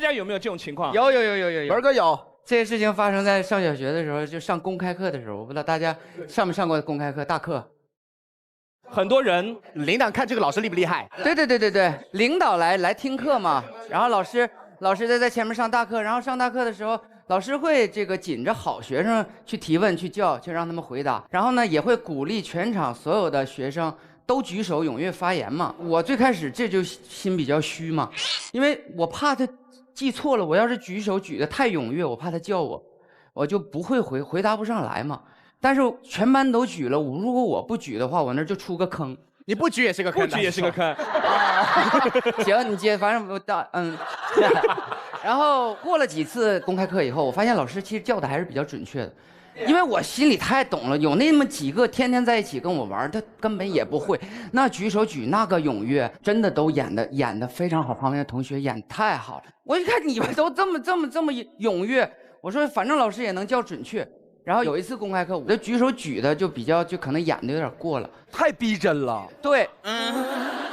大家有没有这种情况？有。文哥有。这些事情发生在上小学的时候，就上公开课的时候，我不知道大家上没上过公开课大课。很多人领导看这个老师厉不厉害？对，领导来听课嘛，然后老师在前面上大课，然后上大课的时候，老师会这个紧着好学生去提问、去让他们回答，然后呢也会鼓励全场所有的学生都举手踊跃发言嘛。我最开始这就心比较虚嘛，因为我怕他记错了，我要是举手举得太踊跃，我怕他叫我就不会回答不上来嘛。但是全班都举了，如果我不举的话，我那就出个坑。你不举也是个坑，不举也是个坑。行，你接，反正我然后过了几次公开课以后，我发现老师其实叫的还是比较准确的，因为我心里太懂了，有那么几个天天在一起跟我玩，他根本也不会。那举手举那个踊跃，真的都演的非常好，旁边的同学演太好了。我一看你们都这么踊跃，我说反正老师也能叫准确。然后有一次公开课，我的举手举的就可能演的有点过了，太逼真了。对，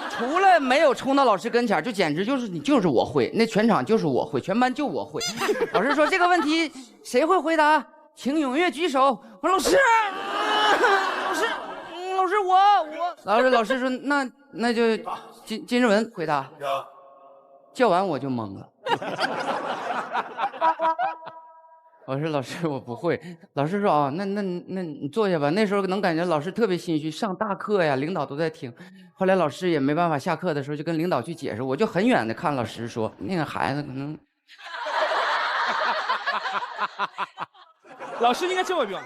除了没有冲到老师跟前，就简直就是我会，那全场就是我会，全班就我会。老师说这个问题谁会回答，请踊跃举手。我说老师，老师说那就金志文回答。叫完我就懵了。我说老师我不会，老师说啊，那你坐下吧。那时候能感觉老师特别心虚，上大课呀，领导都在听。后来老师也没办法，下课的时候就跟领导去解释，我就很远的看老师说，那个孩子可能。老师应该这么表。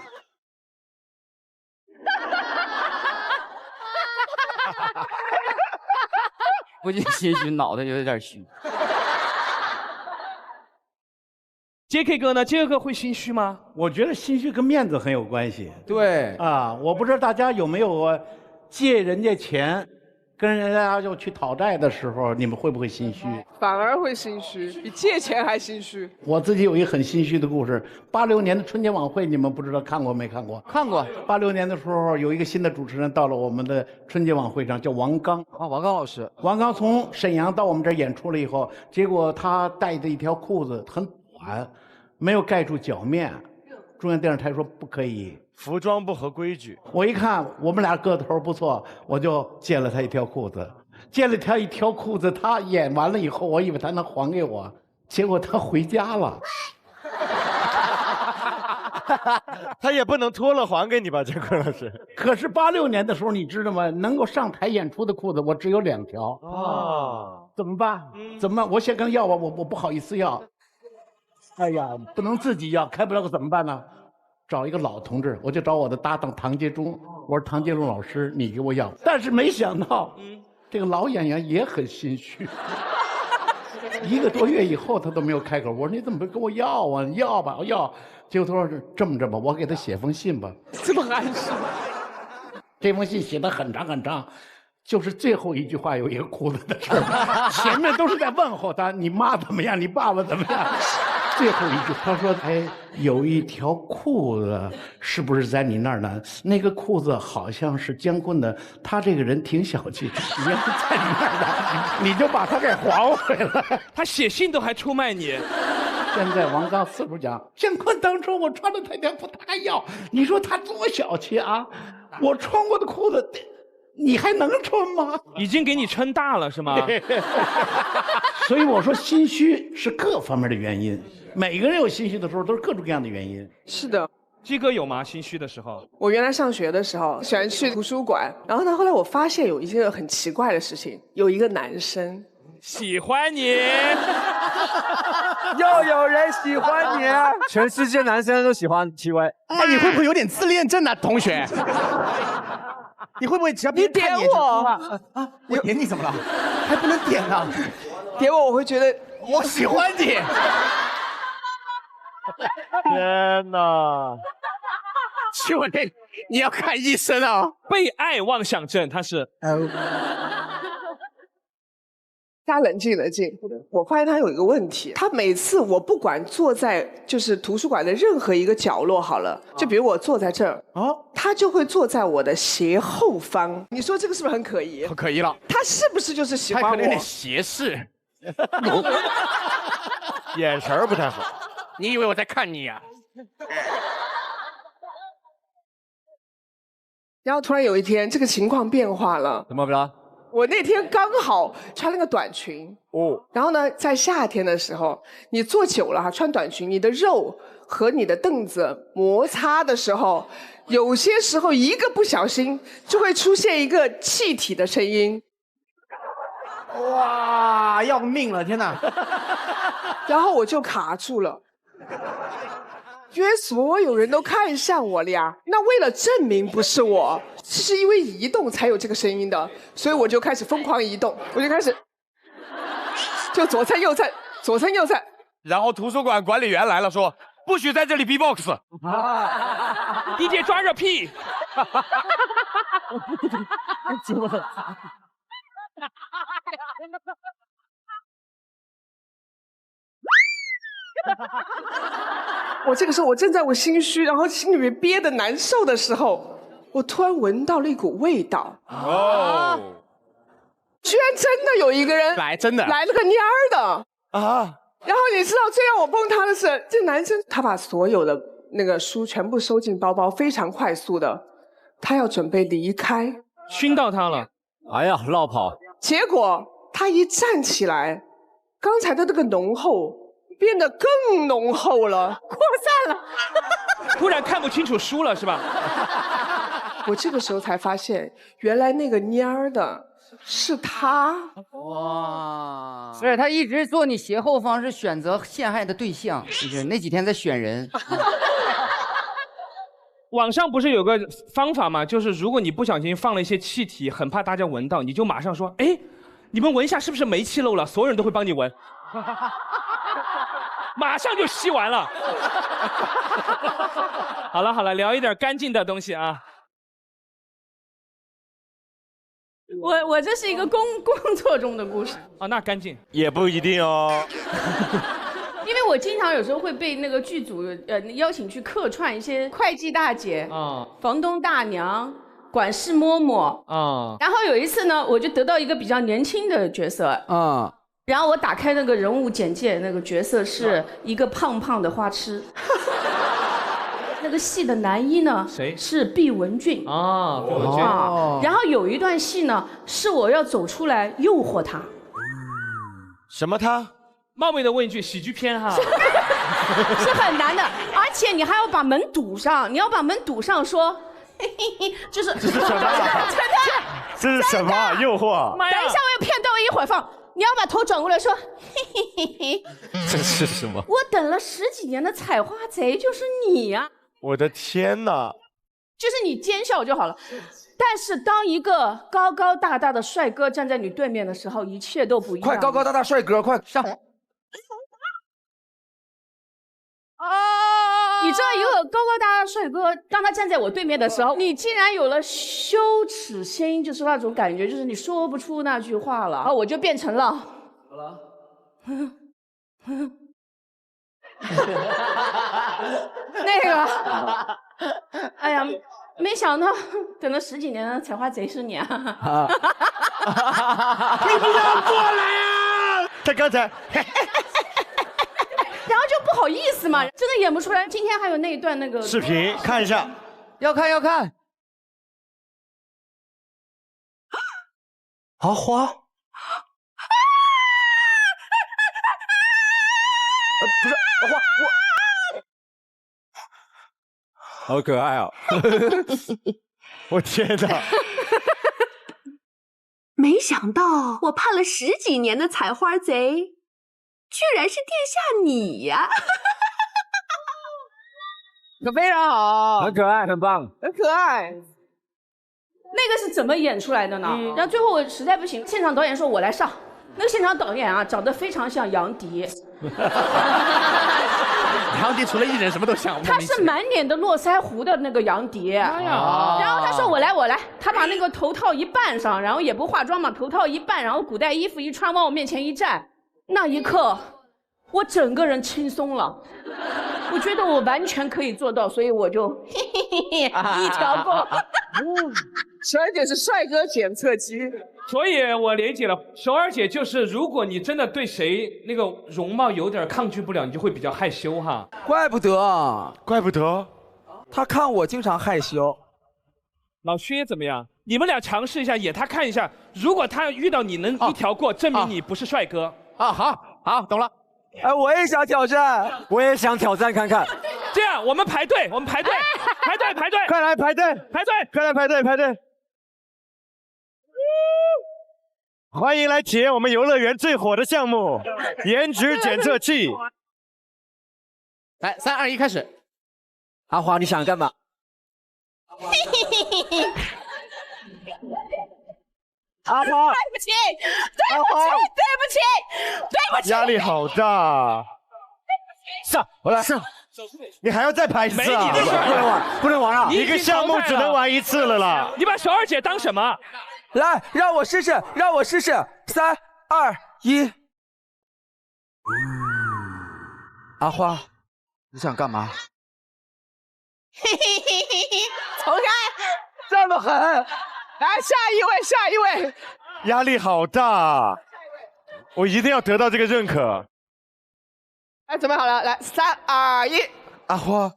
不仅心虚，脑袋有点虚。JK 哥呢？ JK 哥会心虚吗？我觉得心虚跟面子很有关系。对啊，我不知道大家有没有借人家钱，跟人家要去讨债的时候，你们会不会心虚？反而会心虚，比借钱还心虚。我自己有一个很心虚的故事。86年的春节晚会，你们不知道看过没看过？看过。86年的时候，有一个新的主持人到了我们的春节晚会上，叫王刚。啊，王刚老师。王刚从沈阳到我们这儿演出了以后，结果他带的一条裤子很短，没有盖住脚面。中央电视台说不可以，服装不合规矩。我一看我们俩个头不错，我就借了他一条裤子。借了他一条裤子，他演完了以后，我以为他能还给我，结果他回家了。他也不能脱了还给你吧，这个老师。可是86年的时候，你知道吗？能够上台演出的裤子我只有2条。哦，怎么办？怎么办？我想跟他要吧，我不好意思要。哎呀，不能自己要，开不了怎么办呢？找一个老同志，我就找我的搭档唐杰忠。我说唐杰忠老师，你给我要。但是没想到，这个老演员也很心虚。1个多月以后，他都没有开口。我说你怎么不跟我要啊？你要吧，我要。结果他说这么着吧，我给他写封信吧。这么暗示？这封信写得很长很长，就是最后一句话有一个裤子的事儿，前面都是在问候他，你妈怎么样，你爸爸怎么样。最后一句，他说：“哎，有一条裤子，是不是在你那儿呢？那个裤子好像是姜昆的，他这个人挺小气，你要是在你那儿呢，你就把他给还回来。”他写信都还出卖你。现在王刚四处讲，姜昆当初我穿的那条裤他还要，你说他多小气啊！我穿过的裤子，你还能穿吗？已经给你撑大了是吗？所以我说心虚是各方面的原因。每个人有心虚的时候，都是各种各样的原因。是的。鸡哥有吗？心虚的时候？我原来上学的时候喜欢去图书馆，然后呢，后来我发现有一件很奇怪的事情，有一个男生喜欢你，又有人喜欢你，全世界男生都喜欢戚薇。哎，你会不会有点自恋症啊，同学？你会不会只要别人看你点我啊？我点你怎么了？还不能点呢？点我会觉得我喜欢你。天哪！戚薇，你要看医生啊！被爱妄想症，他是。大家冷静冷静，我发现他有一个问题，他每次我不管坐在就是图书馆的任何一个角落好了，就比如我坐在这儿，他就会坐在我的斜后方。你说这个是不是很可疑？可疑了。他是不是就是喜欢我？他可能有点斜视。眼神儿不太好。你以为我在看你呀？然后突然有一天，这个情况变化了。怎么了？我那天刚好穿了个短裙哦，然后呢，在夏天的时候，你坐久了哈，穿短裙，你的肉和你的凳子摩擦的时候，有些时候一个不小心就会出现一个气体的声音。哇，要命了！天哪！然后我就卡住了，因为所有人都看向我了呀。那为了证明不是我，是因为移动才有这个声音的，所以我就开始疯狂移动，我就开始就左蹭右蹭，左蹭右蹭。然后图书馆管理员来了，说不许在这里 B-box。DJ 抓着屁。我这个时候我正在我心虚，然后心里面憋得难受的时候，我突然闻到了一股味道。哦，居然真的有一个人真的来了个蔫儿的啊！然后你知道最让我崩塌的是，这男生他把所有的那个书全部收进包包，非常快速的，他要准备离开，熏到他了。哎呀，绕跑！结果他一站起来，刚才的那个浓厚变得更浓厚了，扩散了。突然看不清楚书了，是吧？我这个时候才发现，原来那个蔫儿的是他。哇！所以他一直坐你斜后方，是选择陷害的对象，就是那几天在选人。网上不是有个方法吗？就是如果你不小心放了一些气体，很怕大家闻到，你就马上说：“哎，你们闻一下，是不是煤气漏了？”所有人都会帮你闻，马上就吸完了。好了好了，聊一点干净的东西啊。我这是一个工作中的故事啊，那干净也不一定哦。因为我经常有时候会被那个剧组邀请去客串一些会计大姐啊、房东大娘、管事嬷嬷啊。然后有一次呢，我就得到一个比较年轻的角色啊。然后我打开那个人物简介，那个角色是一个胖胖的花痴。那个戏的男一呢？谁？是毕雯珺啊，毕雯珺啊。然后有一段戏呢，是我要走出来诱惑他。什么他？冒昧的问一句，喜剧片哈，是很难的，而且你还要把门堵上，你要把门堵上说，嘿嘿嘿，就是这是什么？这是什么诱惑？等一下，我有片段，我一会儿放。你要把头转过来说，嘿嘿嘿嘿。这是什么？我等了10几年的采花贼就是你呀！我的天哪！就是你奸笑就好了，但是当一个高高大大的帅哥站在你对面的时候，一切都不一样。快，高高大大帅哥，快上！你知道一个高高大大的帅哥，当他站在我对面的时候，你竟然有了羞耻心，就是那种感觉，就是你说不出那句话了。然后我就变成了，好了，那个，哎呀，没想到等了10几年的采花贼是你啊！你不要过来啊！他刚才。然后就不好意思嘛，真的演不出来。今天还有那一段那个视频，看一下，要看。啊花，不是花，好可爱啊！我天哪！没想到我盼了10几年的采花贼。居然是殿下你呀！可非常好，很可爱，很棒，很可爱。那个是怎么演出来的呢？然后最后我实在不行，现场导演说我来上。那个现场导演啊，长得非常像杨迪。杨迪除了艺人什么都像。他是满脸的络腮胡的那个杨迪。哎呀！然后他说我来。他把那个头套一扮上，然后也不化妆嘛，头套一扮，然后古代衣服一穿，往我面前一站。那一刻，我整个人轻松了，我觉得我完全可以做到，所以我就嘿嘿嘿嘿一条过。小二姐是帅哥检测机，所以我理解了，首尔姐就是如果你真的对谁那个容貌有点抗拒不了，你就会比较害羞哈。怪不得，怪不得，他看我经常害羞。老薛怎么样？你们俩尝试一下，他看一下，如果他遇到你能一条过，证明你不是帅哥。好，懂了。哎，我也想挑战，我也想挑战看看。这样，我们排队，排队，快来排队，快来排队。欢迎来体验我们游乐园最火的项目——颜值检测器。来，3、2、1，开始。阿华，你想干嘛？阿华，对不起，压力好大。上，回来。你还要再排一次啊？没你的事儿，不能玩啊！一个项目只能玩一次了啦。你把首尔姐当什么？来，让我试试，3、2、1。阿花，你想干嘛？重开，这么狠！来下一位，压力好大，我一定要得到这个认可。哎，准备好了，来3、2、1。阿花。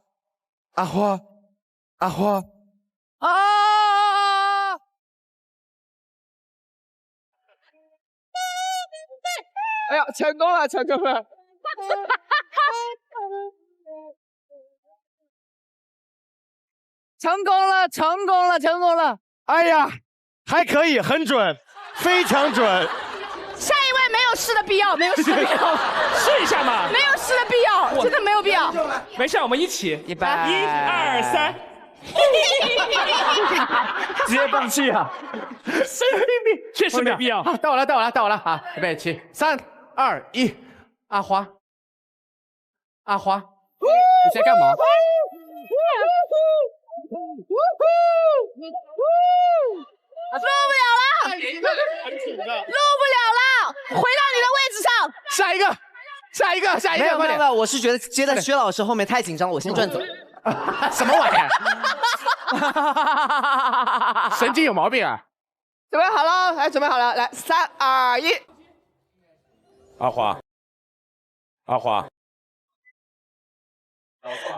哎呀，成功了！成功了！哎呀，还可以，很准，非常准。下一位没有试的必要，试一下嘛。没有试的必要，真的没有必要。没事，我们一起。1、2、3。直接放弃啊！确实没必要。到我了，好，预备起，3、2、1，阿花，你在干嘛？录不了了，回到你的位置上。下一个，快点！没有，我是觉得接在薛老师后面太紧张了，我先转走。什么玩意儿？神经有毛病啊！准备好了，来3、2、1。阿花。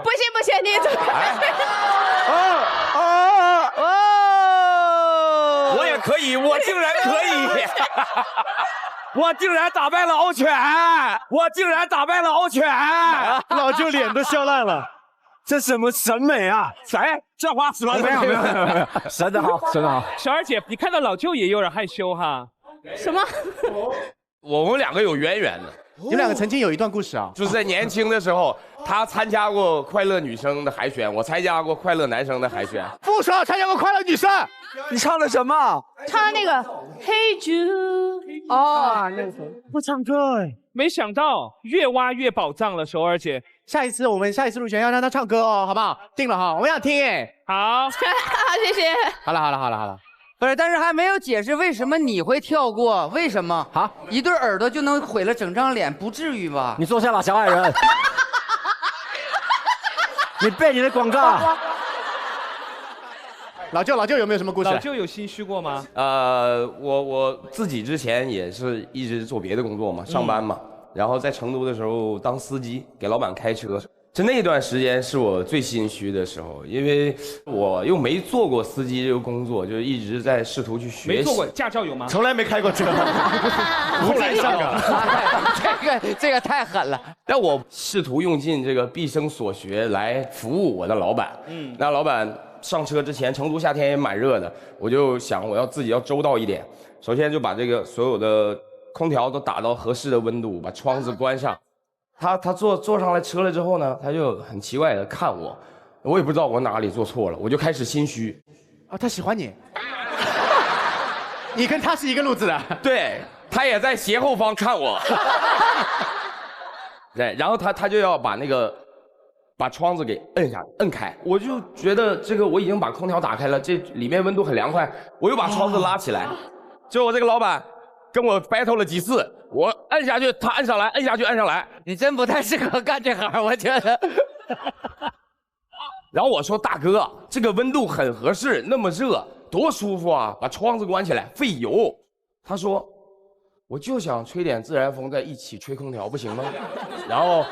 不行，你怎么？我也可以，我竟然可以！我竟然打败了敖犬！老舅脸都笑烂了。这什么审美啊？谁？这花死了？没有，神的好。小二姐，你看到老舅也有点害羞哈。什么？我们两个有渊源的。你们两个曾经有一段故事啊，就是在年轻的时候，他参加过快乐女生的海选，我参加过快乐男生的海选。不说参加过快乐女生，你唱的什么？唱的那个 Hey Jude。哦，那个不唱歌哎。没想到越挖越宝藏了，首尔姐。我们下一次入选要让他唱歌哦，好不好？定了哈，我们想听哎。好，谢谢。好了。不是，但是还没有解释为什么你会跳过？为什么？好，一对耳朵就能毁了整张脸，不至于吧？你坐下吧，小矮人。你背你的广告。老舅有没有什么故事？老舅有心虚过吗？我自己之前也是一直做别的工作嘛，上班嘛，然后在成都的时候当司机，给老板开车。就那段时间是我最心虚的时候，因为我又没做过司机这个工作，就一直在试图去学习。没做过，驾照有吗？从来没开过车，不来上岗。这个太狠了。但我试图用尽这个毕生所学来服务我的老板。那老板上车之前，成都夏天也蛮热的，我就想我自己要周到一点。首先就把这个所有的空调都打到合适的温度，把窗子关上。他坐上来车了之后呢，他就很奇怪的看我，我也不知道我哪里做错了，我就开始心虚。啊，他喜欢你，你跟他是一个路子的。对，他也在斜后方看我。对，然后他就要把窗子给摁开，我就觉得这个我已经把空调打开了，这里面温度很凉快，我又把窗子拉起来，就我这个老板跟我 battle 了几次。我摁下去，他摁上来，摁下去，摁上来。你真不太适合干这行，我觉得。然后我说：“大哥，这个温度很合适，那么热，多舒服啊，把窗子关起来，费油。他说，我就想吹点自然风，再一起吹空调，不行吗？然后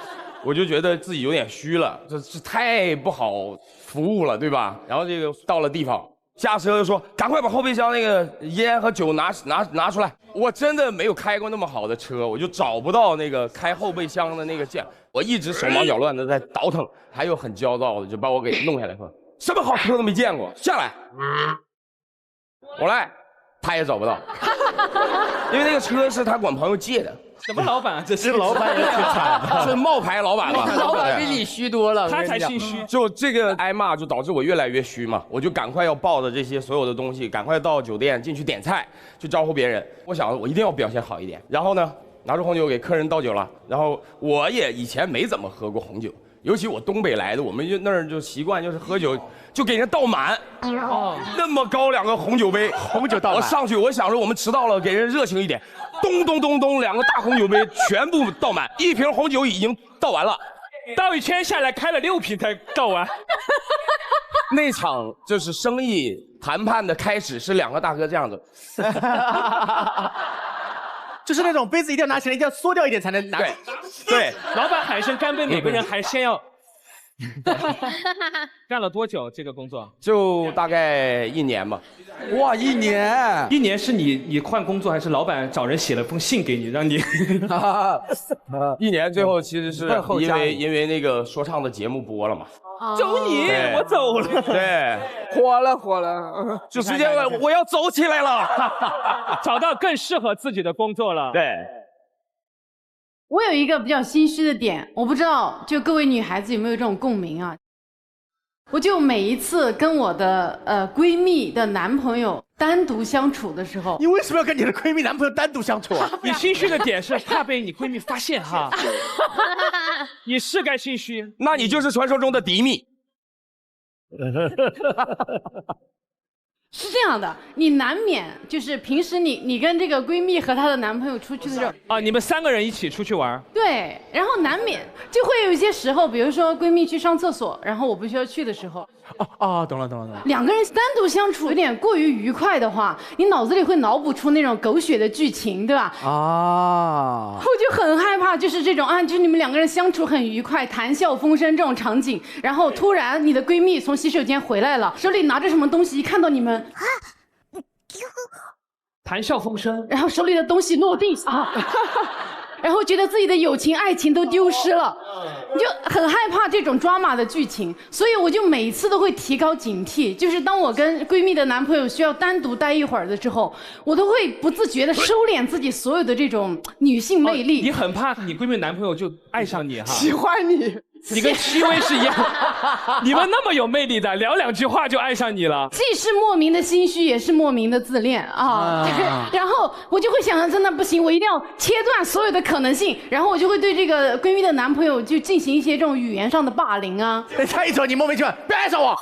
我就觉得自己有点虚了，这太不好服务了，对吧？然后这个到了地方，下车就说赶快把后备箱那个烟和酒拿出来。我真的没有开过那么好的车，我就找不到那个开后备箱的那个键，我一直手忙脚乱的在倒腾，还有很焦躁的就把我给弄下来说，什么好车都没见过，下来。我来，他也找不到，因为那个车是他管朋友借的。什么老板啊？这是老板也挺惨的，是冒牌老板吧？老板比你虚多了，他才心虚。就这个挨骂，就导致我越来越虚嘛。我就赶快要抱着这些所有的东西，赶快到酒店进去点菜，去招呼别人。我想我一定要表现好一点。然后呢，拿出红酒给客人倒酒了。然后我也以前没怎么喝过红酒，尤其我东北来的，我们就那儿就习惯就是喝酒就给人倒满。哦，那么高2个红酒杯，红酒倒满。我上去，我想着我们迟到了，给人热情一点。咚咚咚咚，2个大红酒杯全部倒满，1瓶红酒已经倒完了，倒一圈下来开了6瓶才倒完。那场就是生意谈判的开始，是2个大哥这样子，就是那种杯子一定要拿起来，一定要缩掉一点才能拿。对，老板喊一声干杯，每个人还先要。干了多久这个工作？就大概1年吧。哇，1年！1年是你换工作，还是老板找人写了封信给你，让你？1年最后其实是因为那个说唱的节目播了嘛。走你，我走了。对，火了，就直接我要走起来了，找到更适合自己的工作了。对。我有一个比较心虚的点，我不知道就各位女孩子有没有这种共鸣啊？我就每一次跟我的闺蜜的男朋友单独相处的时候，你为什么要跟你的闺蜜男朋友单独相处啊？你心虚的点是怕被你闺蜜发现哈。你是该心虚，那你就是传说中的敌蜜。是这样的，你难免就是平时你跟这个闺蜜和她的男朋友出去的时候啊，你们3个人一起出去玩，对，然后难免就会有一些时候，比如说闺蜜去上厕所，然后我不需要去的时候，懂了。2个人单独相处有点过于愉快的话，你脑子里会脑补出那种狗血的剧情，对吧？我就很害怕，就是这种就是你们2个人相处很愉快，谈笑风生这种场景，然后突然你的闺蜜从洗手间回来了，手里拿着什么东西，一看到你们。谈笑风生，然后手里的东西落地啊，然后觉得自己的友情、爱情都丢失了，你就很害怕这种抓马的剧情，所以我就每一次都会提高警惕，就是当我跟闺蜜的男朋友需要单独待一会儿的时候，我都会不自觉的收敛自己所有的这种女性魅力。你很怕你闺蜜男朋友就爱上你哈，喜欢你。你跟戚薇是一样，你们那么有魅力的，聊2句话就爱上你了，既是莫名的心虚，也是莫名的自恋啊。然后我就会想，真的不行，我一定要切断所有的可能性，然后我就会对这个闺蜜的男朋友就进行一些这种语言上的霸凌啊。他一走，你莫名其妙，别爱上我，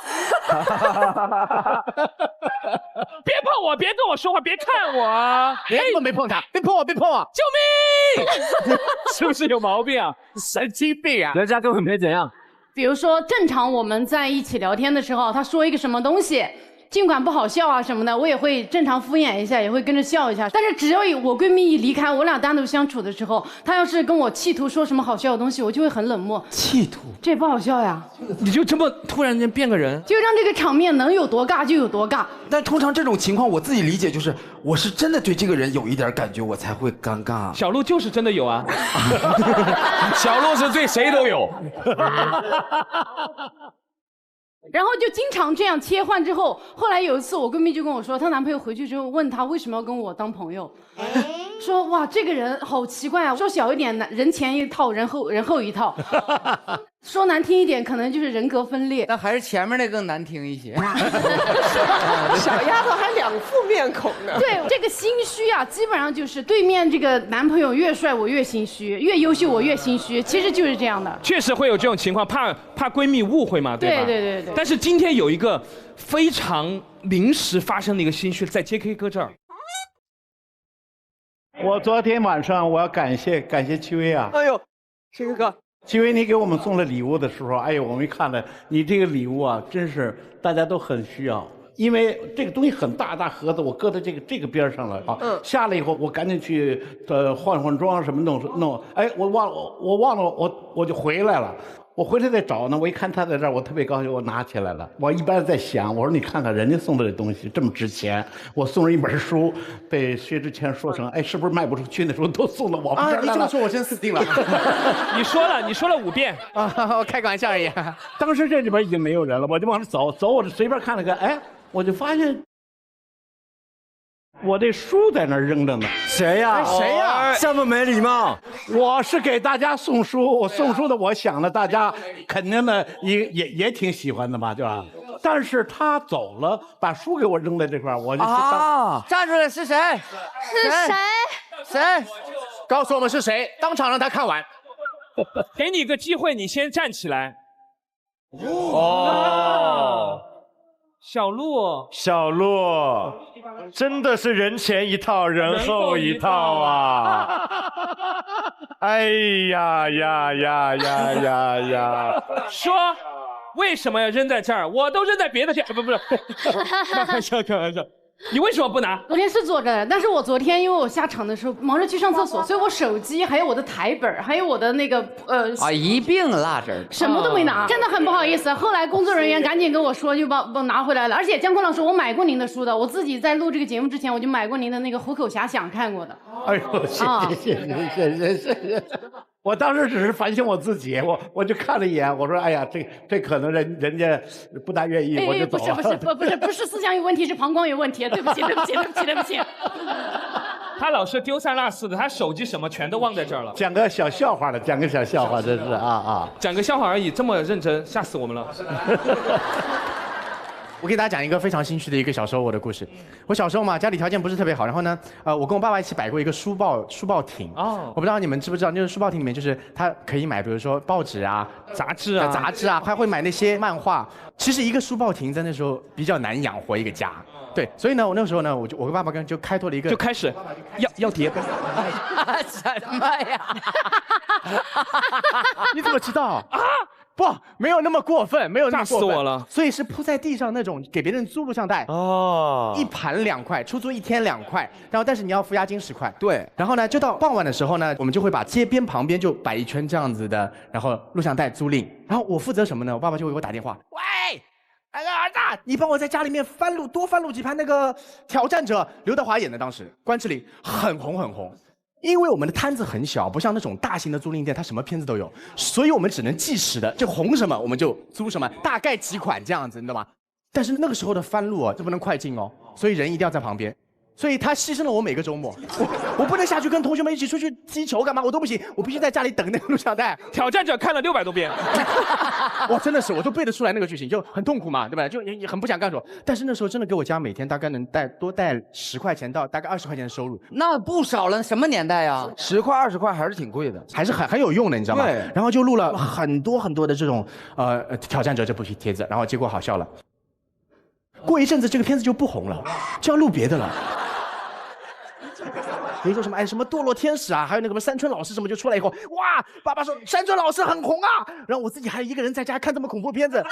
别碰我，别跟我说话，别看我，没碰他，别碰我，救命！是不是有毛病啊？神经病啊！人家根本没怎样。比如说，正常我们在一起聊天的时候，他说一个什么东西，尽管不好笑啊什么的，我也会正常敷衍一下，也会跟着笑一下。但是只要我闺蜜一离开，我俩单独相处的时候，她要是跟我企图说什么好笑的东西，我就会很冷漠。企图？这也不好笑呀！你就这么突然间变个人，就让这个场面能有多尬就有多尬。但通常这种情况，我自己理解就是，我是真的对这个人有一点感觉，我才会尴尬。小鹿就是真的有啊，小鹿是对谁都有。然后就经常这样切换之后，后来有一次我闺蜜就跟我说，她男朋友回去之后问她为什么要跟我当朋友，说哇这个人好奇怪啊，说小一点人前一套人后一套，说难听一点可能就是人格分裂。那还是前面那更难听一些。小丫头还2副面孔呢。对，这个心虚啊，基本上就是对面这个男朋友越帅我越心虚，越优秀我越心虚，其实就是这样的。确实会有这种情况，怕闺蜜误会嘛，对吧？对。但是今天有一个非常临时发生的一个心虚，在 JK 哥这儿。我昨天晚上我要感谢戚薇啊！哎呦，这个戚薇，你给我们送了礼物的时候，哎呦，我们看了你这个礼物啊，真是大家都很需要。因为这个东西很大盒子，我搁在这个边上了啊。下来以后，我赶紧去换装什么弄。哎，我忘了，我就回来了。我回来再找呢，我一看他在这儿，我特别高兴，我拿起来了。我一般在想，我说你看看人家送的这东西这么值钱，我送人一本书，被薛之谦说成，哎，是不是卖不出去？那时候都送到我们这儿来了。你这么说，我真死定了。你说了5遍啊，我开个玩笑而已。当时这里边已经没有人了，我就往这走，我就随便看了看，哎，我就发现。我这书在那儿扔着呢，谁呀？谁呀？这么没礼貌！我是给大家送书，我送书的，我想了，大家肯定的也挺喜欢的嘛，对吧？但是他走了，把书给我扔在这块儿，我就站出来是谁？是谁？谁？告诉我们是谁，当场让他看完。给你个机会，你先站起来。小鹿，真的是人前一套，人后一套啊！哎呀！说为什么要扔在这儿？我都扔在别的地方，不是，开玩笑。你为什么不拿？昨天是坐这儿，但是我昨天因为我下场的时候忙着去上厕所，所以我手机还有我的台本还有我的那个一并落这儿，什么都没拿，真的很不好意思。后来工作人员赶紧跟我说，就把我拿回来了。而且姜昆老师，我买过您的书的，我自己在录这个节目之前，我就买过您的那个《虎口遐想》看过的。哎呦，谢谢。我当时只是反省我自己，我就看了一眼，我说，哎呀，这可能人家不大愿意，我就走了。不是思想有问题，是膀胱有问题。对不起。他老是丢三落四的，他手机什么全都忘在这儿了。讲个小笑话，真是啊！讲个笑话而已，这么认真，吓死我们了。我给大家讲一个非常心虚的一个小时候我的故事。我小时候嘛，家里条件不是特别好，然后呢，我跟我爸爸一起摆过一个书报亭。我不知道你们知不知道，就是书报亭里面就是他可以买，比如说报纸啊、杂志啊，还会买那些漫画。其实一个书报亭在那时候比较难养活一个家。对，所以呢，我那个时候呢，我跟爸爸就开拓了一个，就开始要叠。什么呀？你怎么知道啊？不，没有那么过分，没有那么过分，吓死我了。所以是铺在地上那种给别人租录像带一盘2块，出租1天2块，然后但是你要付押金10块。对，然后呢，就到傍晚的时候呢，我们就会把街边旁边就摆一圈这样子的，然后录像带租赁。然后我负责什么呢？我爸爸就会给我打电话，喂，儿子，你帮我在家里面多翻录几盘那个挑战者，刘德华演的，当时关之琳很红。因为我们的摊子很小，不像那种大型的租赁店，它什么片子都有，所以我们只能计时的，就红什么我们就租什么，大概几款这样子，你知道吗？但是那个时候的翻录这不能快进哦，所以人一定要在旁边。所以他牺牲了我每个周末，我不能下去跟同学们一起出去踢球干嘛，我都不行，我必须在家里等那个录像带。挑战者看了600多遍，我真的是我都背得出来那个剧情，就很痛苦嘛，对吧？就也很不想干什么。但是那时候真的给我家每天大概能多带10块钱到大概20块钱的收入，那不少了。什么年代呀？10块20块还是挺贵的，还是很有用的，你知道吗？对。然后就录了很多的这种挑战者这部帖子，然后结果好笑了。过一阵子这个片子就不红了，就要录别的了。比如说什么什么堕落天使啊，还有那个什么山村老师什么就出来以后，哇，爸爸说山村老师很红啊，然后我自己还一个人在家看这么恐怖片子，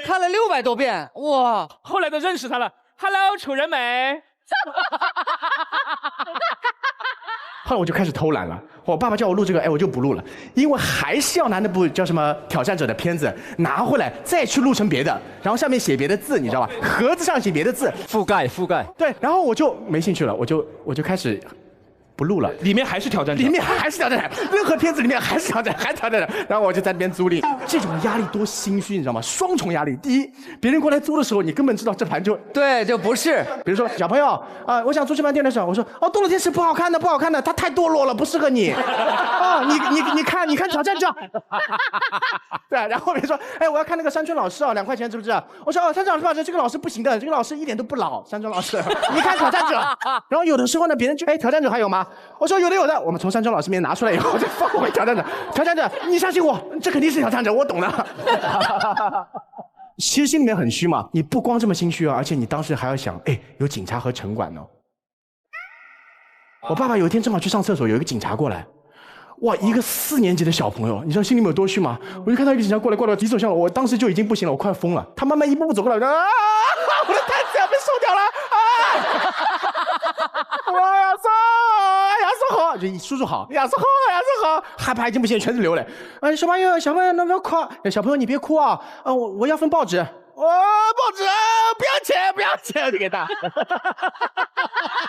看了600多遍，哇！后来都认识他了 ，Hello， 楚人美。后来我就开始偷懒了，我爸爸叫我录这个，我就不录了，因为还是要拿那部叫什么挑战者的片子拿回来，再去录成别的，然后上面写别的字，你知道吧？盒子上写别的字，覆盖。对，然后我就没兴趣了，我就开始不录了，里面还是挑战者，任何片子里面还是挑战者，然后我就在那边租赁，这种压力多心虚，你知道吗？双重压力。第一，别人过来租的时候，你根本知道这盘就不是。比如说小朋友我想租这盘电视，我说堕落天使不好看的，它太堕落了，不适合你。你看挑战者。对，然后别人说我要看那个山村老师2块钱，知不知道？我说山村老师这个老师不行的，这个老师一点都不老，山村老师。你看挑战者。然后有的时候呢，别人就挑战者还有吗？我说有的，我们从山村老师面前拿出来以后，就放回挑战者，你相信我，这肯定是挑战者，我懂的。其实心里面很虚嘛，你不光这么心虚而且你当时还要想，有警察和城管哦。我爸爸有一天正好去上厕所，有一个警察过来，哇，一个4年级的小朋友，你知道心里面有多虚吗？我就看到一个警察过来，敌手向我，我当时就已经不行了，我快疯了。他慢慢一步步走过来，我说啊，我的摊子要被收掉了啊！我亚瑟好，就叔叔好，亚瑟好，害怕已经不行，全是流泪。小朋友，那不要哭，小朋友你别哭啊！我要份报纸。报纸不要钱，就给他。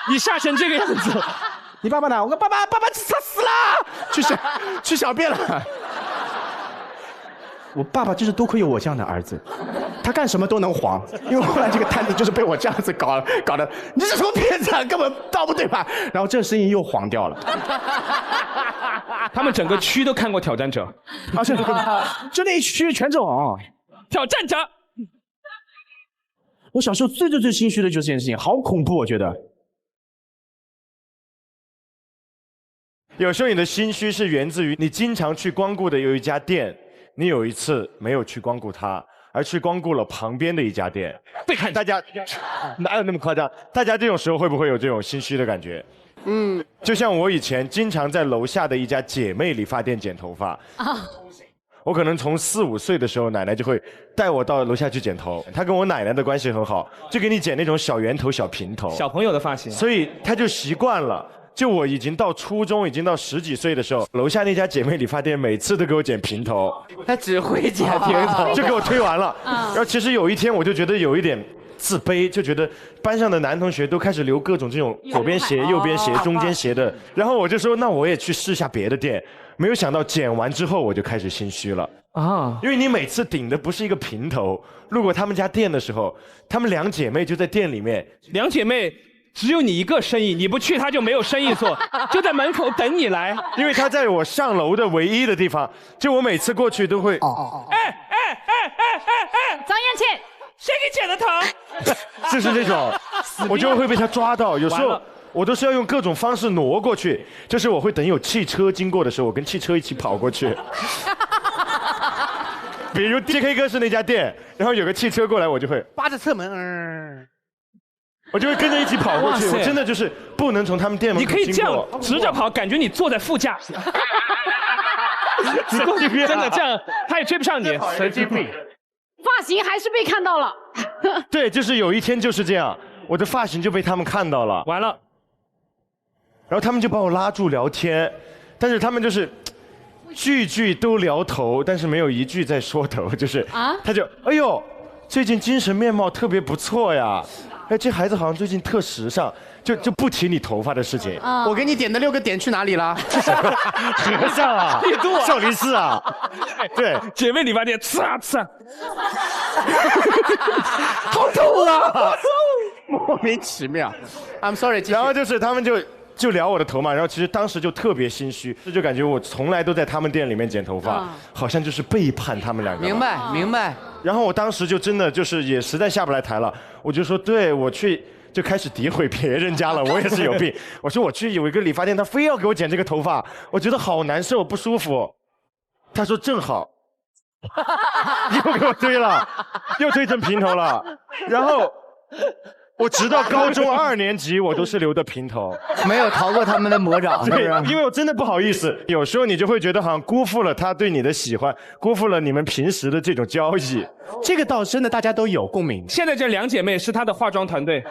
你吓成这个样子，你爸爸呢？我跟爸爸他死了，去小便了。我爸爸就是多亏有我这样的儿子，他干什么都能黄。因为后来这个摊子就是被我这样子搞的，你这是什么骗子啊？根本道不对吧？然后这个生意又黄掉了。他们整个区都看过《挑战者》，就那一区全这种挑战者。我小时候最心虚的就是这件事情，好恐怖，我觉得。有时候你的心虚是源自于你经常去光顾的有一家店，你有一次没有去光顾它，而去光顾了旁边的一家店。被看大家哪有那么夸张？大家这种时候会不会有这种心虚的感觉？就像我以前经常在楼下的一家姐妹理发店剪头发啊。我可能从4、5岁的时候，奶奶就会带我到楼下去剪头。她跟我奶奶的关系很好，就给你剪那种小圆头、小平头，小朋友的发型，所以她就习惯了。就我已经到初中，已经到10几岁的时候，楼下那家姐妹理发店每次都给我剪平头，她只会剪平头，就给我推完了。然后其实有一天我就觉得有一点自卑，就觉得班上的男同学都开始留各种这种左边斜、右边斜、中间斜的，然后我就说那我也去试下别的店。没有想到剪完之后我就开始心虚了啊！因为你每次顶的不是一个平头，路过他们家店的时候，她们2姐妹就在店里面，两姐妹只有你一个生意，你不去她就没有生意做，就在门口等你来。因为她在我上楼的唯一的地方，就我每次过去都会张艳倩，谁给剪的头？就是这种，我就会被她抓到，有时候。我都是要用各种方式挪过去，就是我会等有汽车经过的时候，我跟汽车一起跑过去。比如 JK 哥是那家店，然后有个汽车过来，我就会扒着侧门，我就会跟着一起跑过去。我真的就是不能从他们店门口经过。你可以这样直着跑，感觉你坐在副驾。你过去真的这样，他也追不上你，神经病。发型还是被看到了。对，就是有一天就是这样，我的发型就被他们看到了，完了。然后他们就把我拉住聊天，但是他们就是句都聊头，但是没有一句在说头，就是他就哎呦，最近精神面貌特别不错呀，哎这孩子好像最近特时尚，就不提你头发的事情。我给你点的6个点去哪里了？和尚啊，少林寺啊，对，姐妹理发店，刺啊，好痛啊！莫名其妙。I'm sorry。然后就是他们就聊我的头嘛，然后其实当时就特别心虚，就感觉我从来都在他们店里面剪头发，好像就是背叛他们2个。明白。然后我当时就真的就是也实在下不来台了，我就说对，我去就开始诋毁别人家了，我也是有病。我说我去有一个理发店，他非要给我剪这个头发，我觉得好难受不舒服。他说正好，又给我推了，又推成平头了，然后。我直到高中2年级，我都是留的平头，没有逃过他们的魔掌。对，因为我真的不好意思，有时候你就会觉得好像辜负了他对你的喜欢，辜负了你们平时的这种交易。这个倒真的大家都有共鸣。现在这2姐妹是她的化妆团队。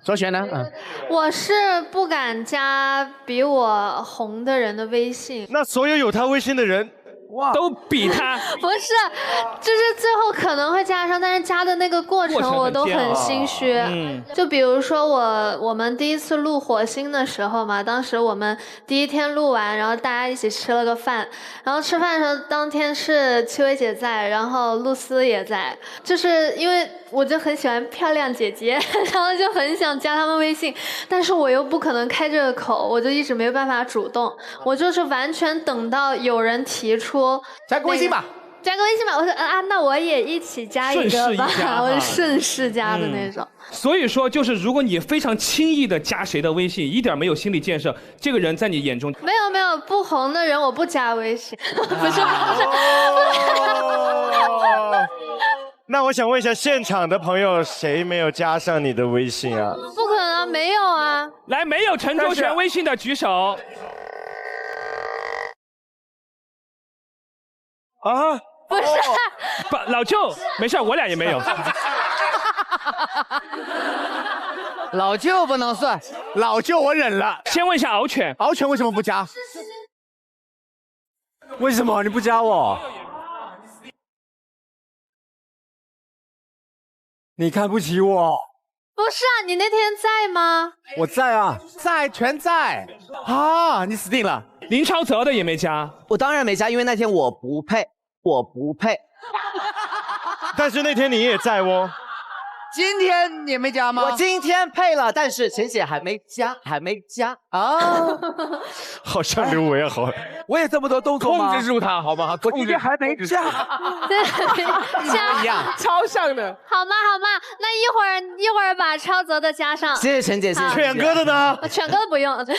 卓璇呢？我是不敢加比我红的人的微信。那所有有他微信的人。都比他不是，就是最后可能会加上，但是加的那个过程我都很心虚。就比如说我们第1次录火星的时候嘛，当时我们第1天录完，然后大家一起吃了个饭，然后吃饭的时候当天是戚薇姐在，然后露丝也在，就是因为我就很喜欢漂亮姐姐，然后就很想加他们微信，但是我又不可能开这个口，我就一直没有办法主动，我就是完全等到有人提出加个微信吧，加个微信吧，我说那我也一起加一个吧，我是顺势加的那种。所以说，就是如果你非常轻易的加谁的微信，一点没有心理建设，这个人在你眼中没有不红的人我不加微信，不是。那我想问一下，现场的朋友谁没有加上你的微信啊？不可能，没有啊。来，没有陈周璇微信的举手。啊？不是。不，老舅，没事，我俩也没有。老舅不能算，老舅我忍了。先问一下敖犬，敖犬为什么不加？为什么你不加我？你看不起我？不是啊，你那天在吗？我在啊，在，全在。啊，你死定了。林超泽的也没加，我当然没加，因为那天我不配，我不配。但是那天你也在哦。今天你没加吗？我今天配了，但是浅显还没加，还没加啊。好像刘维啊，好。我也这么多动作吗？控制住他好吗？我今天还没加。对，加一样，超像的。好嘛好嘛，那一会儿把超泽的加上。谢谢陈姐，谢谢。犬哥的呢？犬哥的不用。为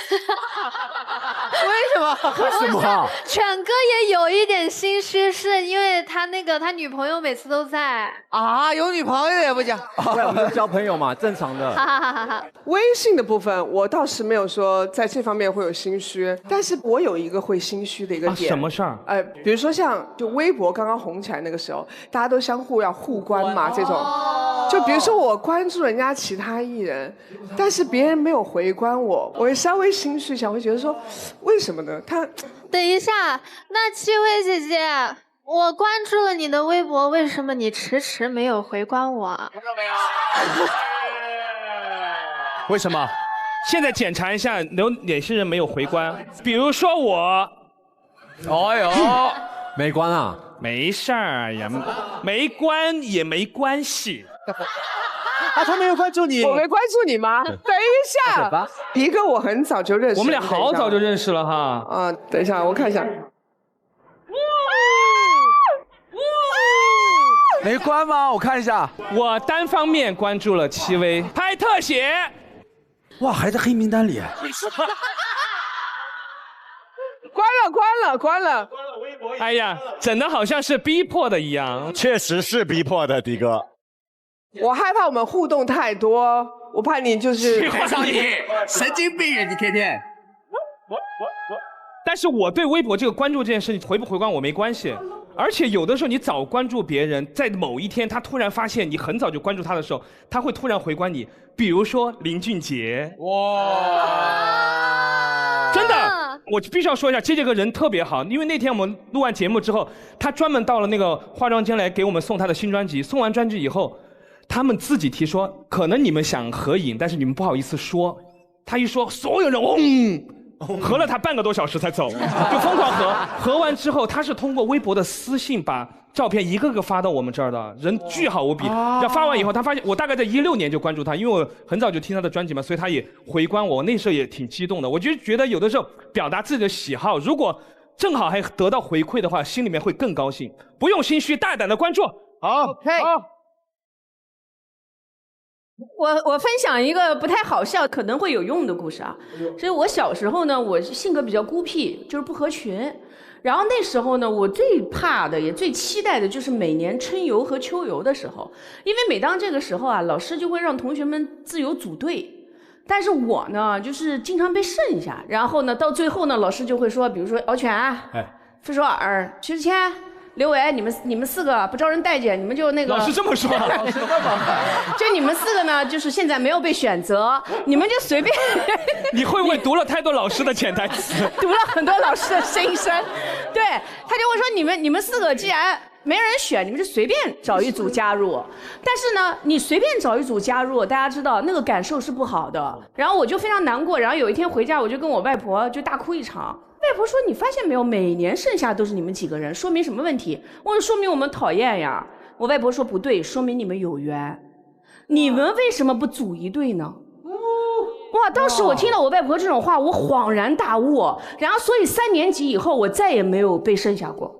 什么？为什么？犬哥也有一点心虚，是因为他女朋友每次都在啊，有女朋友也不加。对，我们交朋友嘛，正常的。哈哈哈哈。微信的部分，我倒是没有说在这方面会有心虚，但是我有一个会心虚的一个点。什么事儿？比如说像就微博刚刚红起来那个时候，大家都相互要互关嘛，这种。就比如说我关注人家其他艺人，但是别人没有回关我，我会稍微心虚一下，会觉得说，为什么呢？他等一下，那戚薇姐姐，我关注了你的微博，为什么你迟迟没有回关我？为什么？现在检查一下有哪些人没有回关，比如说我。哎呦，没关啊，没事儿呀，没关也没关系。啊，他没有关注你，我没关注你吗？等一下，皮哥我很早就认识，我们俩好早就认识了哈。啊，等一下，我看一下。没关吗？我看一下，我单方面关注了戚薇，拍特写。哇，还在黑名单里。关了。哎呀，整的好像是逼迫的一样。确实是逼迫的，迪哥。我害怕我们互动太多，我怕你就是配上你，神经病人，你天天。但是我对微博这个关注这件事情回不回关我没关系，而且有的时候你早关注别人，在某一天他突然发现你很早就关注他的时候，他会突然回关你。比如说林俊杰，哇，真的，我必须要说一下，这个人特别好，因为那天我们录完节目之后，他专门到了那个化妆间来给我们送他的新专辑，送完专辑以后，他们自己提说，可能你们想合影，但是你们不好意思说，他一说，所有人合了他半个多小时才走，就疯狂合完之后，他是通过微博的私信把照片一个个发到我们这儿的，人巨好无比。要发完以后，他发现我大概在16年就关注他，因为我很早就听他的专辑嘛，所以他也回关我。那时候也挺激动的，我就觉得有的时候表达自己的喜好，如果正好还得到回馈的话，心里面会更高兴。不用心虚，大胆的关注。好，好。我分享一个不太好笑，可能会有用的故事啊。所以我小时候呢，我性格比较孤僻，就是不合群。然后那时候呢，我最怕的也最期待的就是每年春游和秋游的时候，因为每当这个时候啊，老师就会让同学们自由组队。但是我呢，就是经常被剩下。然后呢，到最后呢，老师就会说，比如说敖犬、傅首尔、薛之谦、刘维，你们4个不招人待见，你们就那个。老师这么说，就你们4个呢，就是现在没有被选择，你们就随便。你会不会读了太多老师的潜台词？读了很多老师的心声，对，他就会说你们4个既然没人选，你们就随便找一组加入。但是呢，你随便找一组加入，大家知道那个感受是不好的。然后我就非常难过，然后有一天回家，我就跟我外婆就大哭一场。外婆说：“你发现没有，每年剩下都是你们几个人，说明什么问题？”我说：“说明我们讨厌呀。”我外婆说：“不对，说明你们有缘。你们为什么不组一队呢？”哇！当时我听到我外婆这种话，我恍然大悟。然后，所以3年级以后，我再也没有被剩下过。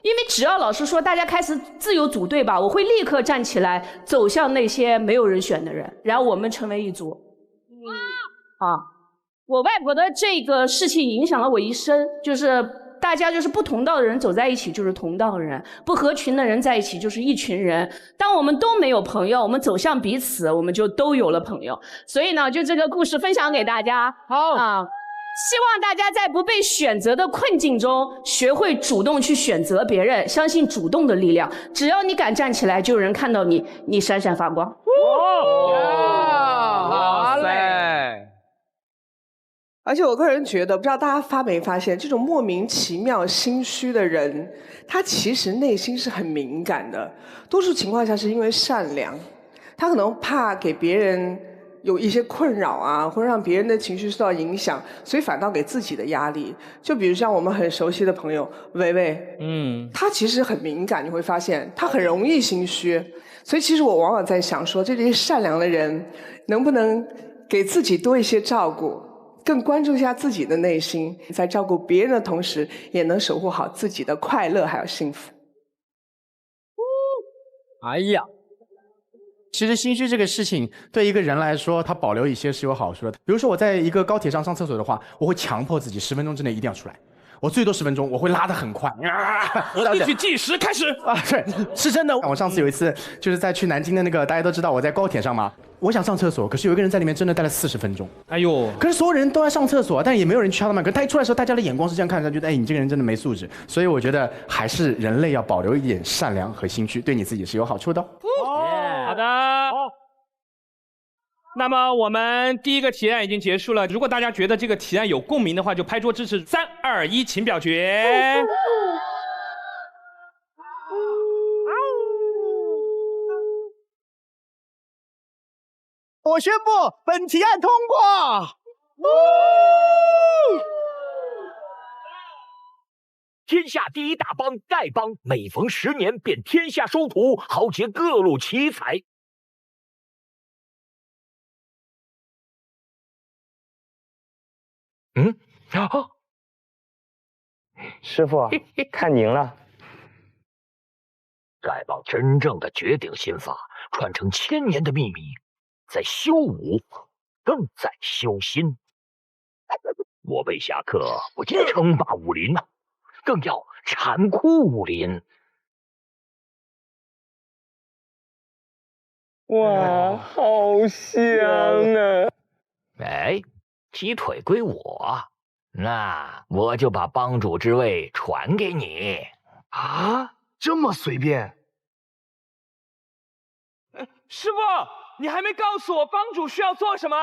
因为只要老师说大家开始自由组队吧，我会立刻站起来走向那些没有人选的人，然后我们成为一组。我外婆的这个事情影响了我一生，就是大家就是不同道的人走在一起就是同道人，不合群的人在一起就是一群人。当我们都没有朋友，我们走向彼此，我们就都有了朋友。所以呢，就这个故事分享给大家。好啊。希望大家在不被选择的困境中，学会主动去选择别人，相信主动的力量。只要你敢站起来，就有人看到你，你闪闪发光。好嘞！而且我个人觉得，不知道大家发没发现，这种莫名其妙心虚的人，他其实内心是很敏感的。多数情况下是因为善良，他可能怕给别人有一些困扰啊，或者让别人的情绪受到影响，所以反倒给自己的压力。就比如像我们很熟悉的朋友薇薇，她其实很敏感，你会发现她很容易心虚。所以其实我往往在想说，这些善良的人能不能给自己多一些照顾，更关注一下自己的内心，在照顾别人的同时，也能守护好自己的快乐还有幸福。哎呀。其实心虚这个事情对一个人来说，他保留一些是有好处的。比如说我在一个高铁上上厕所的话，我会强迫自己10分钟之内一定要出来，我最多10分钟，我会拉得很快。一起计时开始啊，对，是真的。我上次有一次就是在去南京的那个，大家都知道我在高铁上嘛，我想上厕所，可是有一个人在里面真的待了40分钟。哎呦！可是所有人都在上厕所，但也没有人去敲他们。可是他一出来的时候，大家的眼光是这样看着，觉得哎，你这个人真的没素质。所以我觉得还是人类要保留一点善良和心虚，对你自己是有好处的。好的。那么我们第一个提案已经结束了。如果大家觉得这个提案有共鸣的话，就拍桌支持。3、2、1，请表决。我宣布本提案通过。天下第一大帮丐帮，每逢10年便天下收徒，豪杰各路奇才。师傅，看您了。丐帮真正的绝顶心法，传承1000年的秘密，在修武，更在修心。我为侠客，不仅称霸武林呐，更要残酷武林。哇，好香啊！哎，鸡腿归我，那我就把帮主之位传给你。啊，这么随便？师傅，你还没告诉我帮主需要做什么？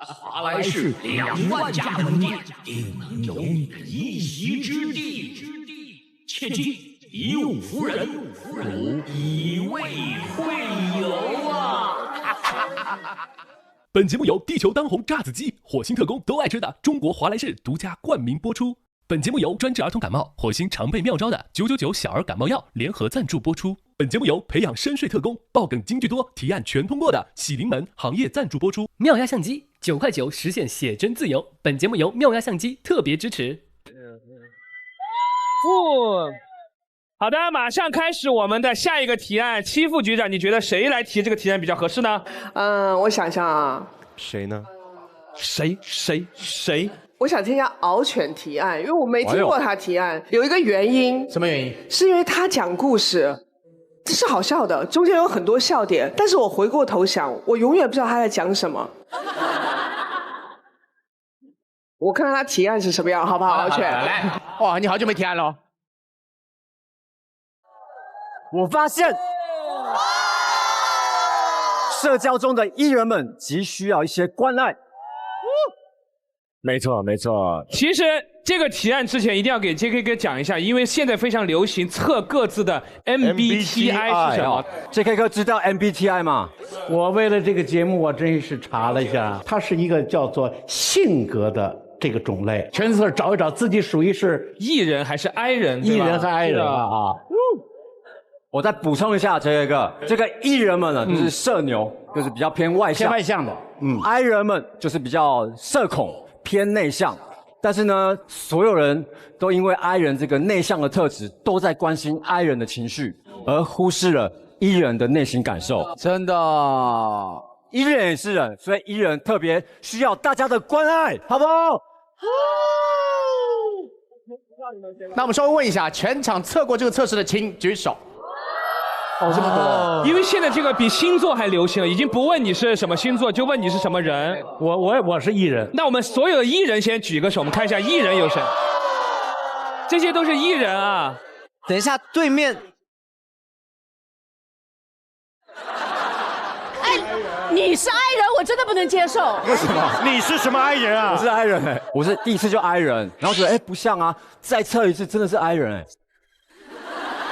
华莱士2万家门店，定能有你一席之地。切记，一物服人，如以味会友啊！本节目由地球当红炸子鸡、火星特工都爱吃的中国华莱士独家冠名播出。本节目由专治儿童感冒、火星常备妙招的999小儿感冒药联合赞助播出。本节目由培养深睡特工、爆梗金句多、提案全通过的喜临门行业赞助播出。妙压相机9块9实现写真自由。本节目由妙压相机特别支持。好的，马上开始我们的下一个提案。戚副局长，你觉得谁来提这个提案比较合适呢？我想想啊，谁呢？谁？我想听一下敖犬提案，因为我没听过他提案，有一个原因。什么原因？是因为他讲故事，这是好笑的，中间有很多笑点，但是我回过头想，我永远不知道他在讲什么。我看看他提案是什么样，好不好？敖犬，来，哇，你好久没提案了。我发现，社交中的艺人们急需要一些关爱。没错。其实这个提案之前一定要给 JK 哥讲一下，因为现在非常流行测各自的 MBTI 是什么。JK 哥知道 MBTI 吗？我为了这个节目，我真是查了一下，它是一个叫做性格的这个种类，全字找一找自己属于是 E 人还是 I 人？ E 人和 I 人啊。我再补充一下，这个 E 人们呢，就是社牛，就是比较偏外向，偏外向的。I 人们就是比较社恐，偏内向。但是呢，所有人都因为 I 人这个内向的特质，都在关心 I 人的情绪，而忽视了 E 人的内心感受。真的，E 人也是人，所以 E 人特别需要大家的关爱，好不好？那我们稍微问一下，全场测过这个测试的请举手。哦，这么多，因为现在这个比星座还流行了，已经不问你是什么星座，就问你是什么人。我是艺人。那我们所有的艺人先举个手，我们看一下艺人有谁。这些都是艺人啊。等一下，对面。哎，你是爱人，我真的不能接受。为什么？你是什么爱人啊？我是爱人哎，我是第一次就爱人，然后觉得哎不像啊，再测一次真的是爱人哎。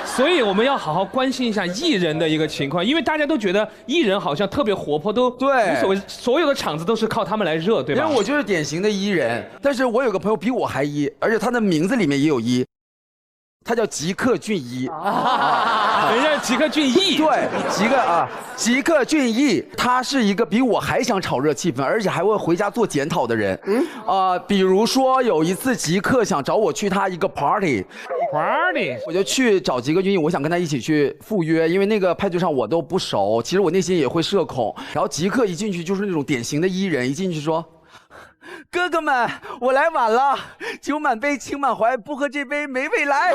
所以我们要好好关心一下艺人的一个情况，因为大家都觉得艺人好像特别活泼，都对无所谓，所有的场子都是靠他们来热，对吧？因为我就是典型的艺人，但是我有个朋友比我还一，而且他的名字里面也有一，他叫吉克隽一。人家吉克隽逸，对，吉克隽逸，他是一个比我还想炒热气氛，而且还会回家做检讨的人。比如说有一次吉克想找我去他一个 party， 我就去找吉克隽逸，我想跟他一起去赴约，因为那个派对上我都不熟，其实我内心也会社恐。然后吉克一进去就是那种典型的 E 人，一进去说：“哥哥们，我来晚了，酒满杯，情满怀，不喝这杯没未来。”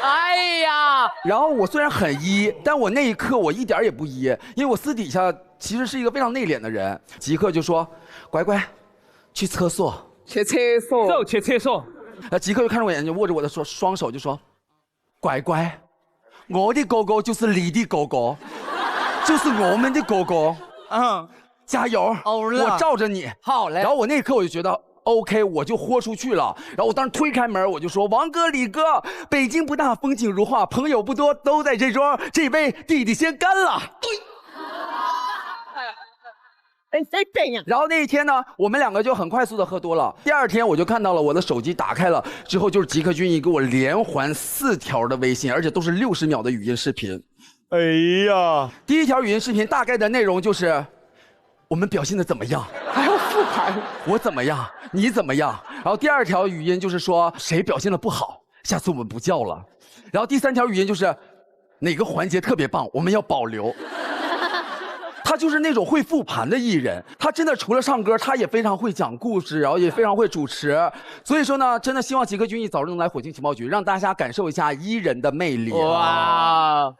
哎呀！然后我虽然很 E， 但我那一刻我一点也不 E， 因为我私底下其实是一个非常内敛的人。吉克就说：“乖乖，去厕所。”去厕所。走，去厕所。吉克就看着我眼睛，握着我的双手就说：“乖乖，我的哥哥就是你的哥哥，就是我们的哥哥。加油！我罩着你。好嘞。然后我那一刻我就觉得 OK， 我就豁出去了。然后我当时推开门，我就说：“王哥、李哥，北京不大，风景如画，朋友不多，都在这桌，这杯弟弟先干了。”然后那一天呢，我们两个就很快速的喝多了。第二天我就看到了我的手机打开了之后，就是吉克隽逸给我连环4条的微信，而且都是60秒的语音视频。哎呀，第一条语音视频大概的内容就是：我们表现的怎么样？还要复盘？我怎么样？你怎么样？然后第二条语音就是说谁表现的不好，下次我们不叫了。然后第三条语音就是哪个环节特别棒，我们要保留。他就是那种会复盘的艺人，他真的除了唱歌，他也非常会讲故事，然后也非常会主持。所以说呢，真的希望吉克隽逸早日能来火星情报局，让大家感受一下艺人的魅力。哇！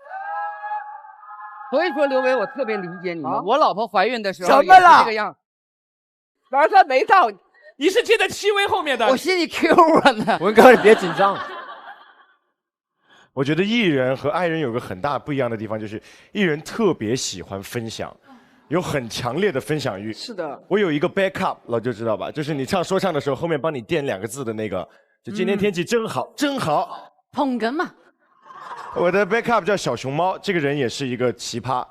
所以说，刘维，我特别理解你们。我老婆怀孕的时候怎么了？这个样，玩的没到，你是接在戚薇后面的。我心里 Q 我呢。文哥，你别紧张。我觉得艺人和爱人有个很大不一样的地方，就是艺人特别喜欢分享，有很强烈的分享欲。是的。我有一个 backup， 老就知道吧，就是你说唱的时候后面帮你垫2个字的那个，就今天天气真好，真好。捧哏嘛。我的 backup 叫小熊猫，这个人也是一个奇葩。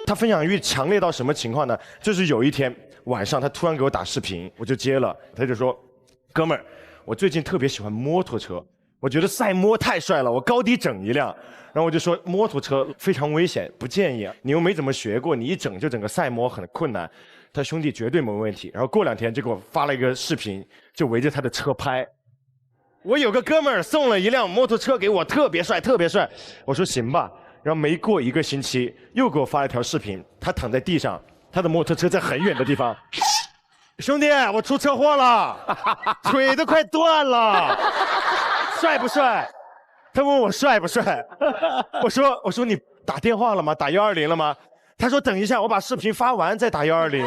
他分享欲强烈到什么情况呢？就是有一天晚上，他突然给我打视频，我就接了，他就说：“哥们儿，我最近特别喜欢摩托车，我觉得赛摩太帅了，我高低整一辆。”然后我就说：“摩托车非常危险，不建议啊，你又没怎么学过，你一整就整个赛摩很困难。”他兄弟绝对没问题。然后过2天就给我发了一个视频，就围着他的车拍。我有个哥们儿送了一辆摩托车给我，特别帅，特别帅。我说行吧。然后没过1个星期，又给我发了一条视频，他躺在地上，他的摩托车在很远的地方。兄弟，我出车祸了，腿都快断了，帅不帅？他问我帅不帅，我说你打电话了吗？打120了吗？他说等一下，我把视频发完再打120。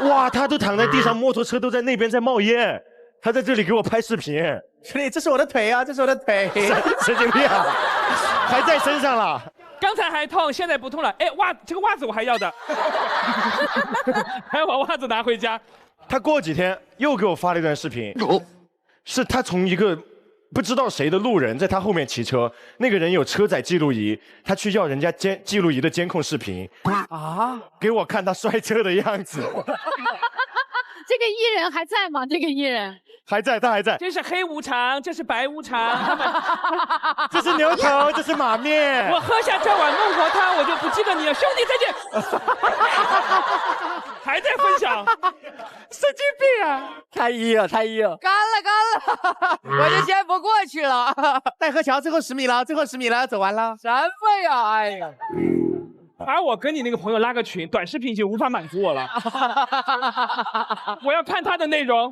哇，他都躺在地上，摩托车都在那边在冒烟。他在这里给我拍视频，兄弟，这是我的腿啊，这是我的腿，神经病啊，还在身上了。刚才还痛，现在不痛了。哎，这个袜子我还要的，还要把袜子拿回家。他过几天又给我发了一段视频，是他从一个不知道谁的路人在他后面骑车，那个人有车载记录仪，他去要人家记录仪的监控视频啊，给我看他摔车的样子。这个艺人还在吗？这个艺人还在，他还在。这是黑无常，这是白无常，这是牛头，这是马面。我喝下这碗孟婆汤，我就不记得你了，兄弟再见。还在分享，神经病啊！太一了，太一了。干了，我就先不过去了。戴河桥最后10米了，最后10米了，走完了。什么呀？哎呀！而我跟你那个朋友拉个群，短视频已经无法满足我了，我要看他的内容。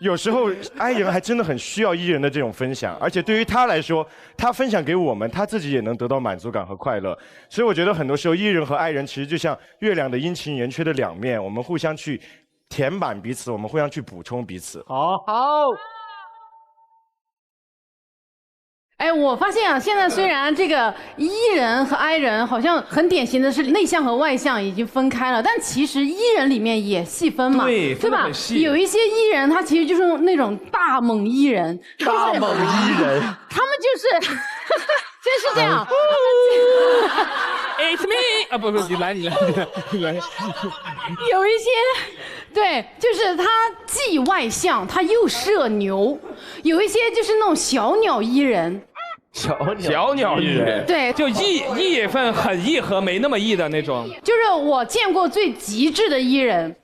有时候 I 人还真的很需要 E 人的这种分享，而且对于他来说，他分享给我们，他自己也能得到满足感和快乐。所以我觉得很多时候 E 人和 I 人其实就像月亮的阴晴圆缺的两面，我们互相去填满彼此，我们互相去补充彼此。好。哎，我发现啊，现在虽然这个 E 人和 I 人好像很典型的是内向和外向已经分开了，但其实 E 人里面也细分嘛，对吧？有一些 E 人他其实就是那种大猛 E 人，大猛 E 人，他们就是就是这样。It's me 啊，不，你来。有一些，对，就是他既外向，他又社牛；有一些就是那种小鸟 E 人。小鸟 E 人，对，就 E 份很 E 和没那么 E 的那种。就是我见过最极致的 E 人，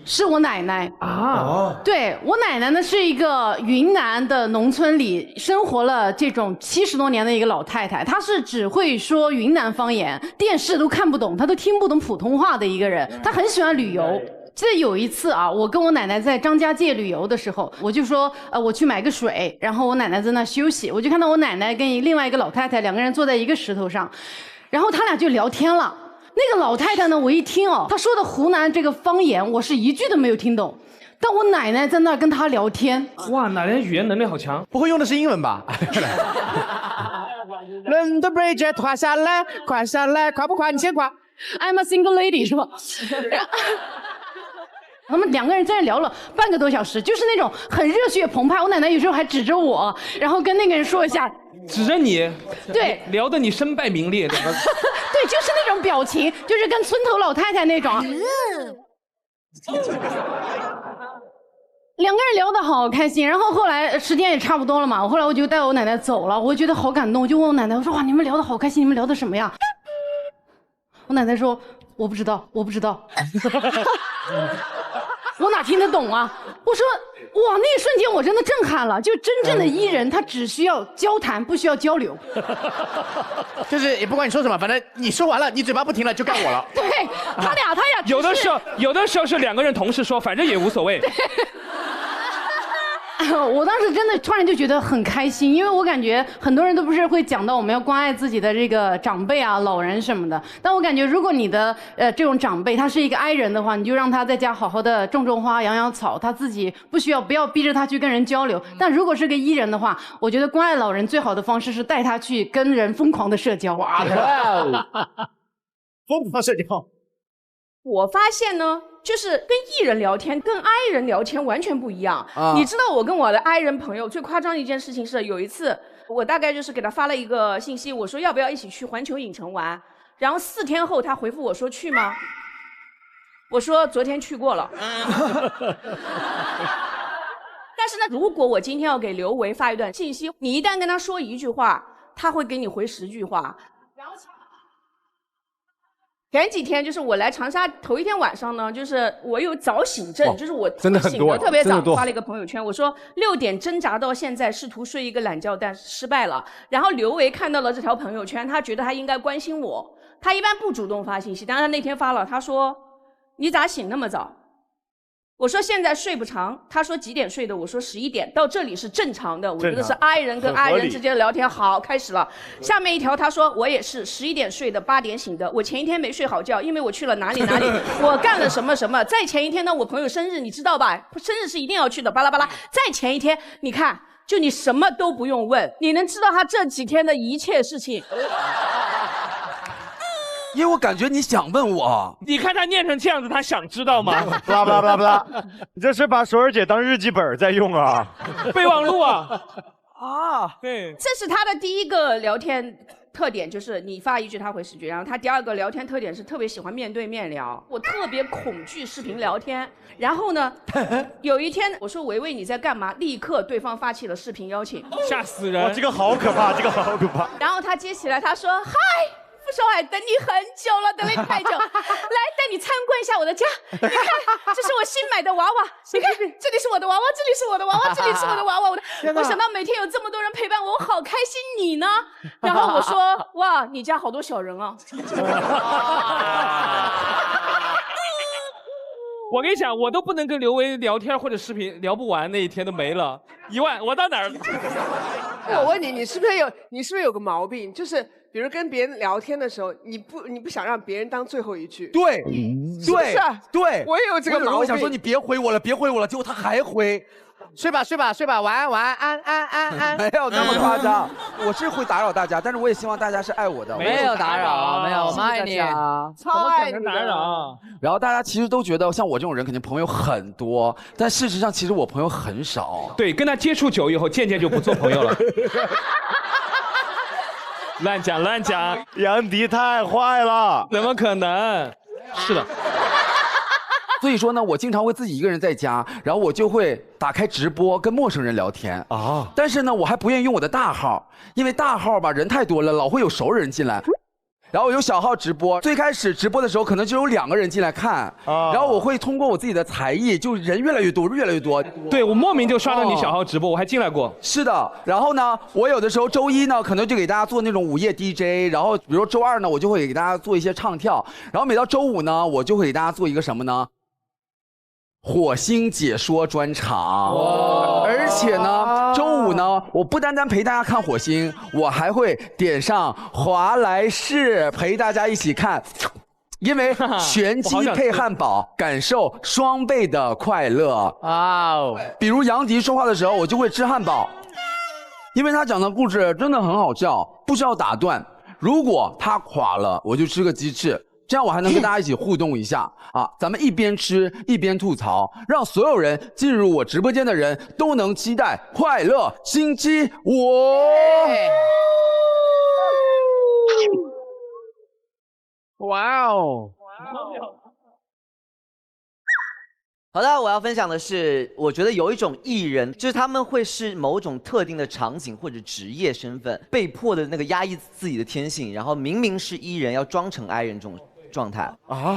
是我奶奶啊。对，我奶奶呢是一个云南的农村里生活了这种70多年的一个老太太，她是只会说云南方言，电视都看不懂，她都听不懂普通话的一个人。她很喜欢旅游。记得有一次啊，我跟我奶奶在张家界旅游的时候，我就说我去买个水，然后我奶奶在那休息，我就看到我奶奶跟另外一个老太太两个人坐在一个石头上，然后他俩就聊天了。那个老太太呢，我一听哦，她说的湖南这个方言，我是一句都没有听懂，但我奶奶在那跟她聊天。哇，奶奶语言能力好强，不会用的是英文吧？伦敦 bridge 跨下来，跨下来，跨不跨？你先跨。I'm a single lady 是吧？他们两个人在那聊了半个多小时，就是那种很热血澎湃。我奶奶有时候还指着我，然后跟那个人说一下，指着你，对，聊得你身败名裂，对吧？对，就是那种表情，就是跟村头老太太那种。两个人聊得好开心，然后后来时间也差不多了嘛，后来我就带我奶奶走了，我觉得好感动，我就问我奶奶，我说哇，你们聊得好开心，你们聊的什么呀？我奶奶说我不知道。我哪听得懂啊？我说哇，那一瞬间我真的震撼了，就真正的 E 人，他只需要交谈，不需要交流。就是也不管你说什么，反正你说完了，你嘴巴不停了就该我了。对，他俩有的时候是两个人同时说，反正也无所谓。我当时真的突然就觉得很开心，因为我感觉很多人都不是会讲到我们要关爱自己的这个长辈啊、老人什么的，但我感觉如果你的这种长辈他是一个 I 人的话，你就让他在家好好的种花、养草，他自己不要逼着他去跟人交流。但如果是个 E 人的话，我觉得关爱老人最好的方式是带他去跟人疯狂的社交。哇，疯狂社交。我发现呢，就是跟 E 人聊天跟 I 人聊天完全不一样。你知道我跟我的 I 人朋友最夸张的一件事情是，有一次我大概就是给他发了一个信息，我说要不要一起去环球影城玩，然后4天后他回复我说去吗？我说昨天去过了。但是呢，如果我今天要给刘维发一段信息，你一旦跟他说一句话，他会给你回10句话。前几天就是我来长沙头一天晚上呢，就是我有早醒症，就是我真的很多醒得特别早，发了一个朋友圈，我说6点挣扎到现在，试图睡一个懒觉，但失败了。然后刘维看到了这条朋友圈，他觉得他应该关心我，他一般不主动发信息，但是他那天发了，他说你咋醒那么早？我说现在睡不长，他说几点睡的？我说11点，到这里是正常的。我觉得是 I 人跟 I 人之间的聊天。好，开始了。下面一条他说我也是11点睡的，8点醒的。我前一天没睡好觉，因为我去了哪里，我干了什么。再前一天呢，我朋友生日，你知道吧？生日是一定要去的，巴拉巴拉。再前一天，你看，就你什么都不用问，你能知道他这几天的一切事情。因为我感觉你想问我，你看他念成这样子，他想知道吗？不啦，你这是把索儿姐当日记本在用啊？备忘录啊？对，这是他的第一个聊天特点，就是你发一句他回10句。然后他第二个聊天特点是特别喜欢面对面聊，我特别恐惧视频聊天。然后呢，有一天我说维维你在干嘛？立刻对方发起了视频邀请，吓死人！哇，这个好可怕，这个好可怕。然后他接起来，他说嗨。傅首尔，等你很久了，等你太久，来带你参观一下我的家。你看，这是我新买的娃娃，你看，这里是我的娃娃，这里是我的娃娃，这里是我的娃娃。我想到每天有这么多人陪伴我，我好开心。你呢？然后我说，哇，你家好多小人啊。我跟你讲，我都不能跟刘维聊天或者视频聊不完，那一天都没了1万，我到哪儿？我问你，你是不是有个毛病？就是比如跟别人聊天的时候，你不想让别人当最后一句。对，是不是啊？对，我也有这个毛病。我想说你别回我了，别回我了，结果他还回。睡吧，晚安。没有那么夸张，我是会打扰大家，但是我也希望大家是爱我的。没有打扰，没有，我们爱你，超爱你。打扰。然后大家其实都觉得像我这种人肯定朋友很多，但事实上其实我朋友很少。对，跟他接触久以后，渐渐就不做朋友了。乱讲，杨迪太坏了，怎么可能？是的。所以说呢，我经常会自己一个人在家，然后我就会打开直播跟陌生人聊天啊。但是呢，我还不愿意用我的大号，因为大号吧人太多了，老会有熟人进来。然后有小号直播，最开始直播的时候可能就有2个人进来看，然后我会通过我自己的才艺，就人越来越多。对，我莫名就刷到你小号直播，我还进来过。是的，然后呢，我有的时候周一呢，可能就给大家做那种午夜 DJ， 然后比如说周二呢，我就会给大家做一些唱跳，然后每到周五呢，我就会给大家做一个什么呢？火星解说专场，而且呢，周五呢，我不单单陪大家看火星，我还会点上华莱士陪大家一起看，因为全鸡配汉堡，感受双倍的快乐。哦，比如杨迪说话的时候，我就会吃汉堡，因为他讲的故事真的很好笑，不需要打断。如果他垮了，我就吃个鸡翅。这样我还能跟大家一起互动一下啊！咱们一边吃一边吐槽，让所有人进入我直播间的人都能期待快乐星期五。哇哦！好的，我要分享的是，我觉得有一种艺人，就是他们会是某种特定的场景或者职业身份，被迫的那个压抑自己的天性，然后明明是艺人，要装成I人这种状态啊。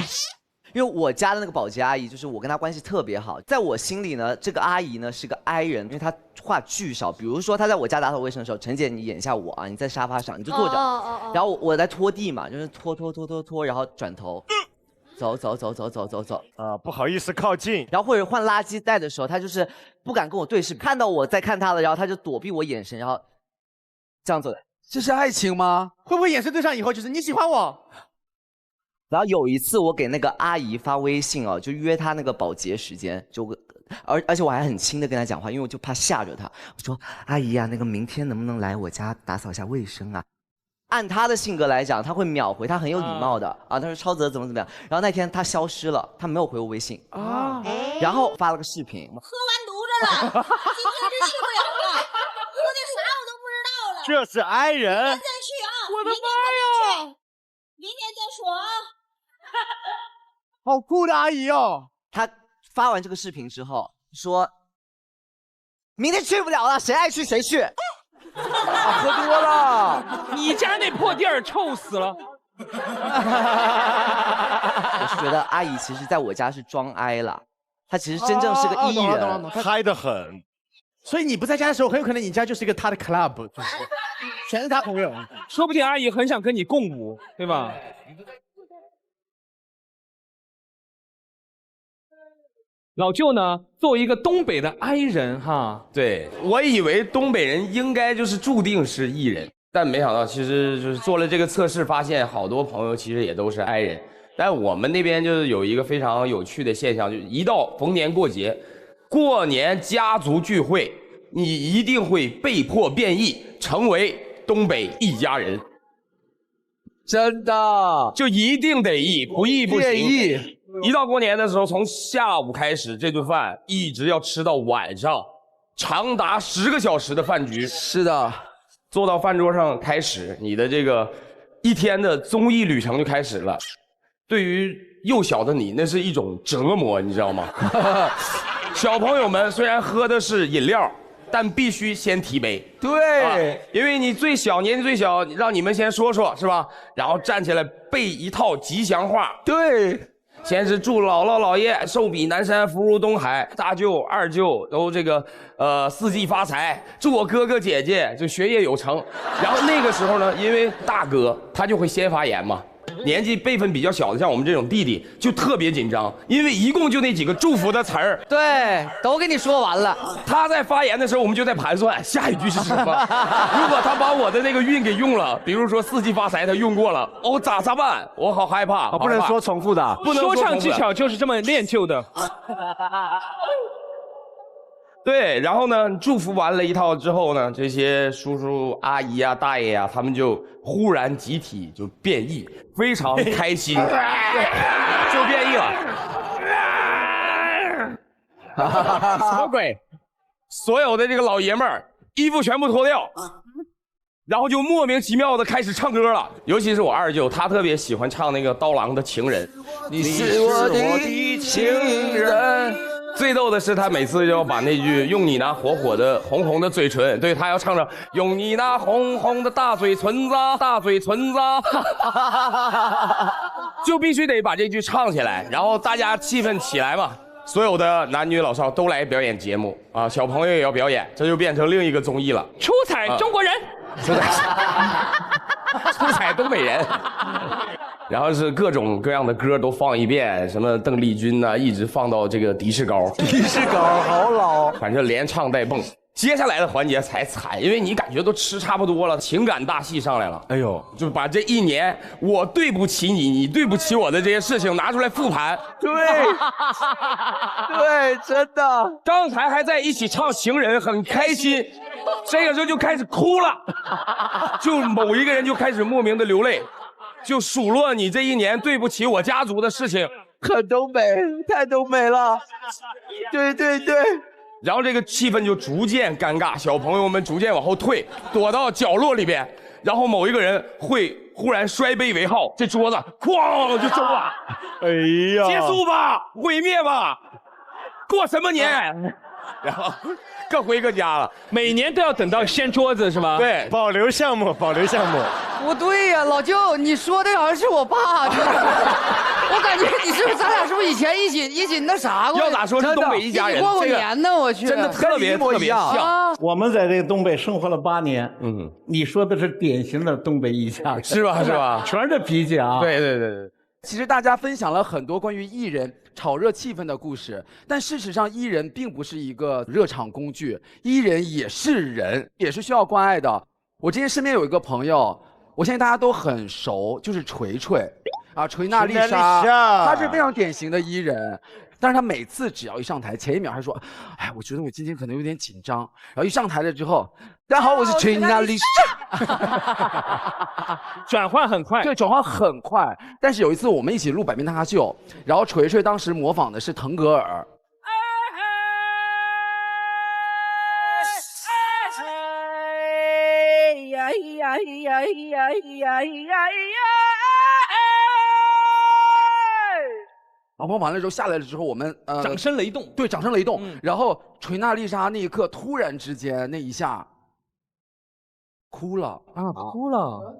因为我家的那个保洁阿姨，就是我跟她关系特别好，在我心里呢，这个阿姨呢是个I人，因为她话巨少。比如说她在我家打扫卫生的时候，陈姐你演一下我啊，你在沙发上你就坐着，然后我在拖地嘛，就是拖，然后转头。走，不好意思靠近。然后或者换垃圾袋的时候，他就是不敢跟我对视，看到我在看他了，然后他就躲避我眼神，然后这样做的。这是爱情吗？会不会眼神对上以后就是你喜欢我？然后有一次我给那个阿姨发微信哦，就约她那个保洁时间，而且我还很轻的跟她讲话，因为我就怕吓着她。我说阿姨啊，那个明天能不能来我家打扫一下卫生啊？按他的性格来讲，他会秒回，他很有礼貌的啊。他说超泽怎么样，然后那天他消失了，他没有回我微信啊，然后发了个视频，喝完犊子了，今天是受不了了，喝的啥我都不知道了。这是I人，明天再去啊！我的妈呀！明天再说啊！好酷的阿姨哦！他发完这个视频之后说，明天去不了了，谁爱去谁去。喝多了，你家那破地儿臭死了。我是觉得阿姨其实在我家是装I了，她其实真正是个艺人，嗨得很。所以你不在家的时候，很有可能你家就是一个他的 club， 就是全是他朋友。说不定阿姨很想跟你共舞，对吧？老舅呢，作为一个东北的I人哈，对，我以为东北人应该就是注定是艺人，但没想到其实就是做了这个测试，发现好多朋友其实也都是I人。但我们那边就是有一个非常有趣的现象，就一到逢年过节，过年家族聚会，你一定会被迫变异，成为东北一家人。真的，就一定得异，不异不行。变异。一到过年的时候，从下午开始，这顿饭一直要吃到晚上，长达10个小时的饭局。是的，坐到饭桌上开始，你的这个一天的综艺旅程就开始了。对于幼小的你，那是一种折磨，你知道吗？小朋友们虽然喝的是饮料，但必须先提杯。对，因为你最小，年纪最小，让你们先说说，是吧？然后站起来背一套吉祥话。对。先是祝姥姥姥爷寿比南山，福如东海，大舅二舅都这个4季发财，祝我哥哥姐姐就学业有成。然后那个时候呢，因为大哥他就会先发言嘛，年纪辈分比较小的，像我们这种弟弟，就特别紧张，因为一共就那几个祝福的词儿，对，都给你说完了。他在发言的时候，我们就在盘算下一句是什么。如果他把我的那个韵给用了，比如说四季发财，他用过了，哦，咋办？我好害怕。不能说重复的，不能说唱技巧就是这么练就的。对，然后呢，祝福完了一套之后呢，这些叔叔阿姨啊、大爷啊，他们就忽然集体就变异，非常开心，就变异了。什么鬼？所有的这个老爷们儿衣服全部脱掉，然后就莫名其妙的开始唱歌了。尤其是我二舅，他特别喜欢唱那个刀郎的《情人》，你是我的情人。最逗的是，他每次就要把那句"用你那火火的红红的嘴唇"，对他要唱着"用你那红红的大嘴唇子，大嘴唇子"，就必须得把这句唱起来，然后大家气氛起来嘛。所有的男女老少都来表演节目啊，小朋友也要表演，这就变成另一个综艺了。出彩中国人，出彩东北人。然后是各种各样的歌都放一遍，什么邓丽君呐、一直放到这个迪士高。迪士高好老，反正连唱带蹦。接下来的环节才惨，因为你感觉都吃差不多了，情感大戏上来了。哎呦，就把这一年我对不起你，你对不起我的这些事情拿出来复盘。对，对，真的。刚才还在一起唱《情人》，很开心，这个时候就开始哭了，就某一个人就开始莫名的流泪。就数落你这一年对不起我家族的事情，很东北，太东北了。对对对，然后这个气氛就逐渐尴尬，小朋友们逐渐往后退，躲到角落里边，然后某一个人会忽然摔杯为号，这桌子哐就中了。哎呀，结束吧，毁灭吧，过什么年？然后各回各家了，每年都要等到掀桌子是吧？对，保留项目，保留项目。不对呀，老舅，你说的好像是我爸，我感觉你是不是咱俩是不是以前一起那啥过？要咋说是东北一家人，一起过过年呢，我去，真的特别像。我们在这个东北生活了8年，你说的是典型的东北一家人，是吧？是吧？全是这脾气啊！对对对对。其实大家分享了很多关于艺人炒热气氛的故事，但事实上，艺人并不是一个热场工具，艺人也是人，也是需要关爱的。我之前身边有一个朋友，我相信大家都很熟，就是锤锤，啊，锤娜丽莎，她是非常典型的艺人。但是他每次只要一上台，前一秒还说：“哎，我觉得我今天可能有点紧张。”然后一上台了之后，大家好，我是锤娜丽莎。转换很快，对，转换很快。但是有一次我们一起录《百变大咖秀》，然后锤锤当时模仿的是腾格尔。呀呀呀呀呀呀！然后完了之后下来了之后，我们掌声雷动，对，掌声雷动。然后锤娜丽莎那一刻突然之间那一下哭了啊，哭了。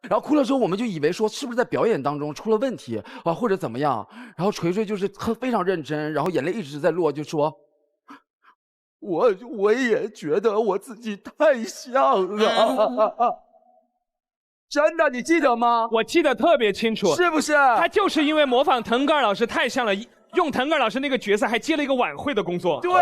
然后哭了之后，我们就以为说是不是在表演当中出了问题啊，或者怎么样。然后锤锤就是非常认真，然后眼泪一直在落，就说：“我也觉得我自己太像了。”真的，你记得吗？我记得特别清楚，是不是？他就是因为模仿腾格尔老师太像了，用腾格尔老师那个角色，还接了一个晚会的工作。对，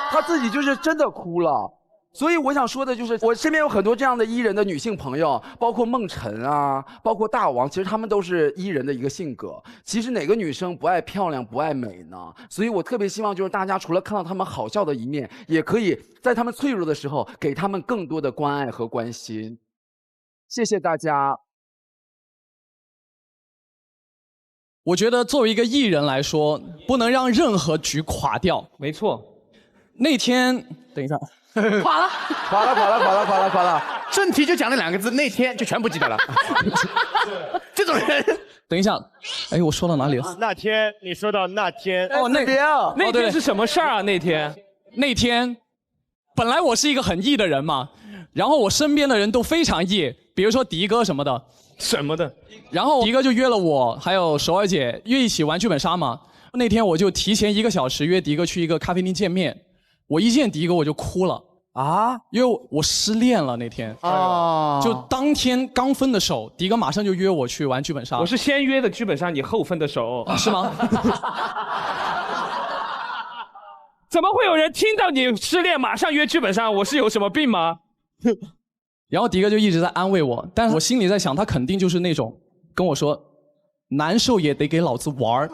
他自己就是真的哭了。所以我想说的就是，我身边有很多这样的艺人的女性朋友，包括梦辰啊，包括大王，其实他们都是艺人的一个性格。其实哪个女生不爱漂亮、不爱美呢？所以我特别希望就是大家除了看到他们好笑的一面，也可以在他们脆弱的时候，给他们更多的关爱和关心。谢谢大家。我觉得作为一个艺人来说，不能让任何局垮掉。没错。那天，等一下，垮了，垮了。正题就讲了2个字，那天就全不记得了。这种人，等一下，哎，我说到哪里了？那天你说到那天，哦，那天是什么事儿啊？那天，本来我是一个很异的人嘛，然后我身边的人都非常异。比如说迪哥什么的，然后迪哥就约了我，还有首尔姐约一起玩剧本杀嘛。那天我就提前1个小时约迪哥去一个咖啡厅见面。我一见迪哥我就哭了啊，因为我失恋了那天哦，就当天刚分的手，迪哥马上就约我去玩剧本杀。我是先约的剧本杀，你后分的手，是吗？怎么会有人听到你失恋马上约剧本杀？我是有什么病吗？然后迪哥就一直在安慰我，但是我心里在想，他肯定就是那种跟我说，难受也得给老子玩儿。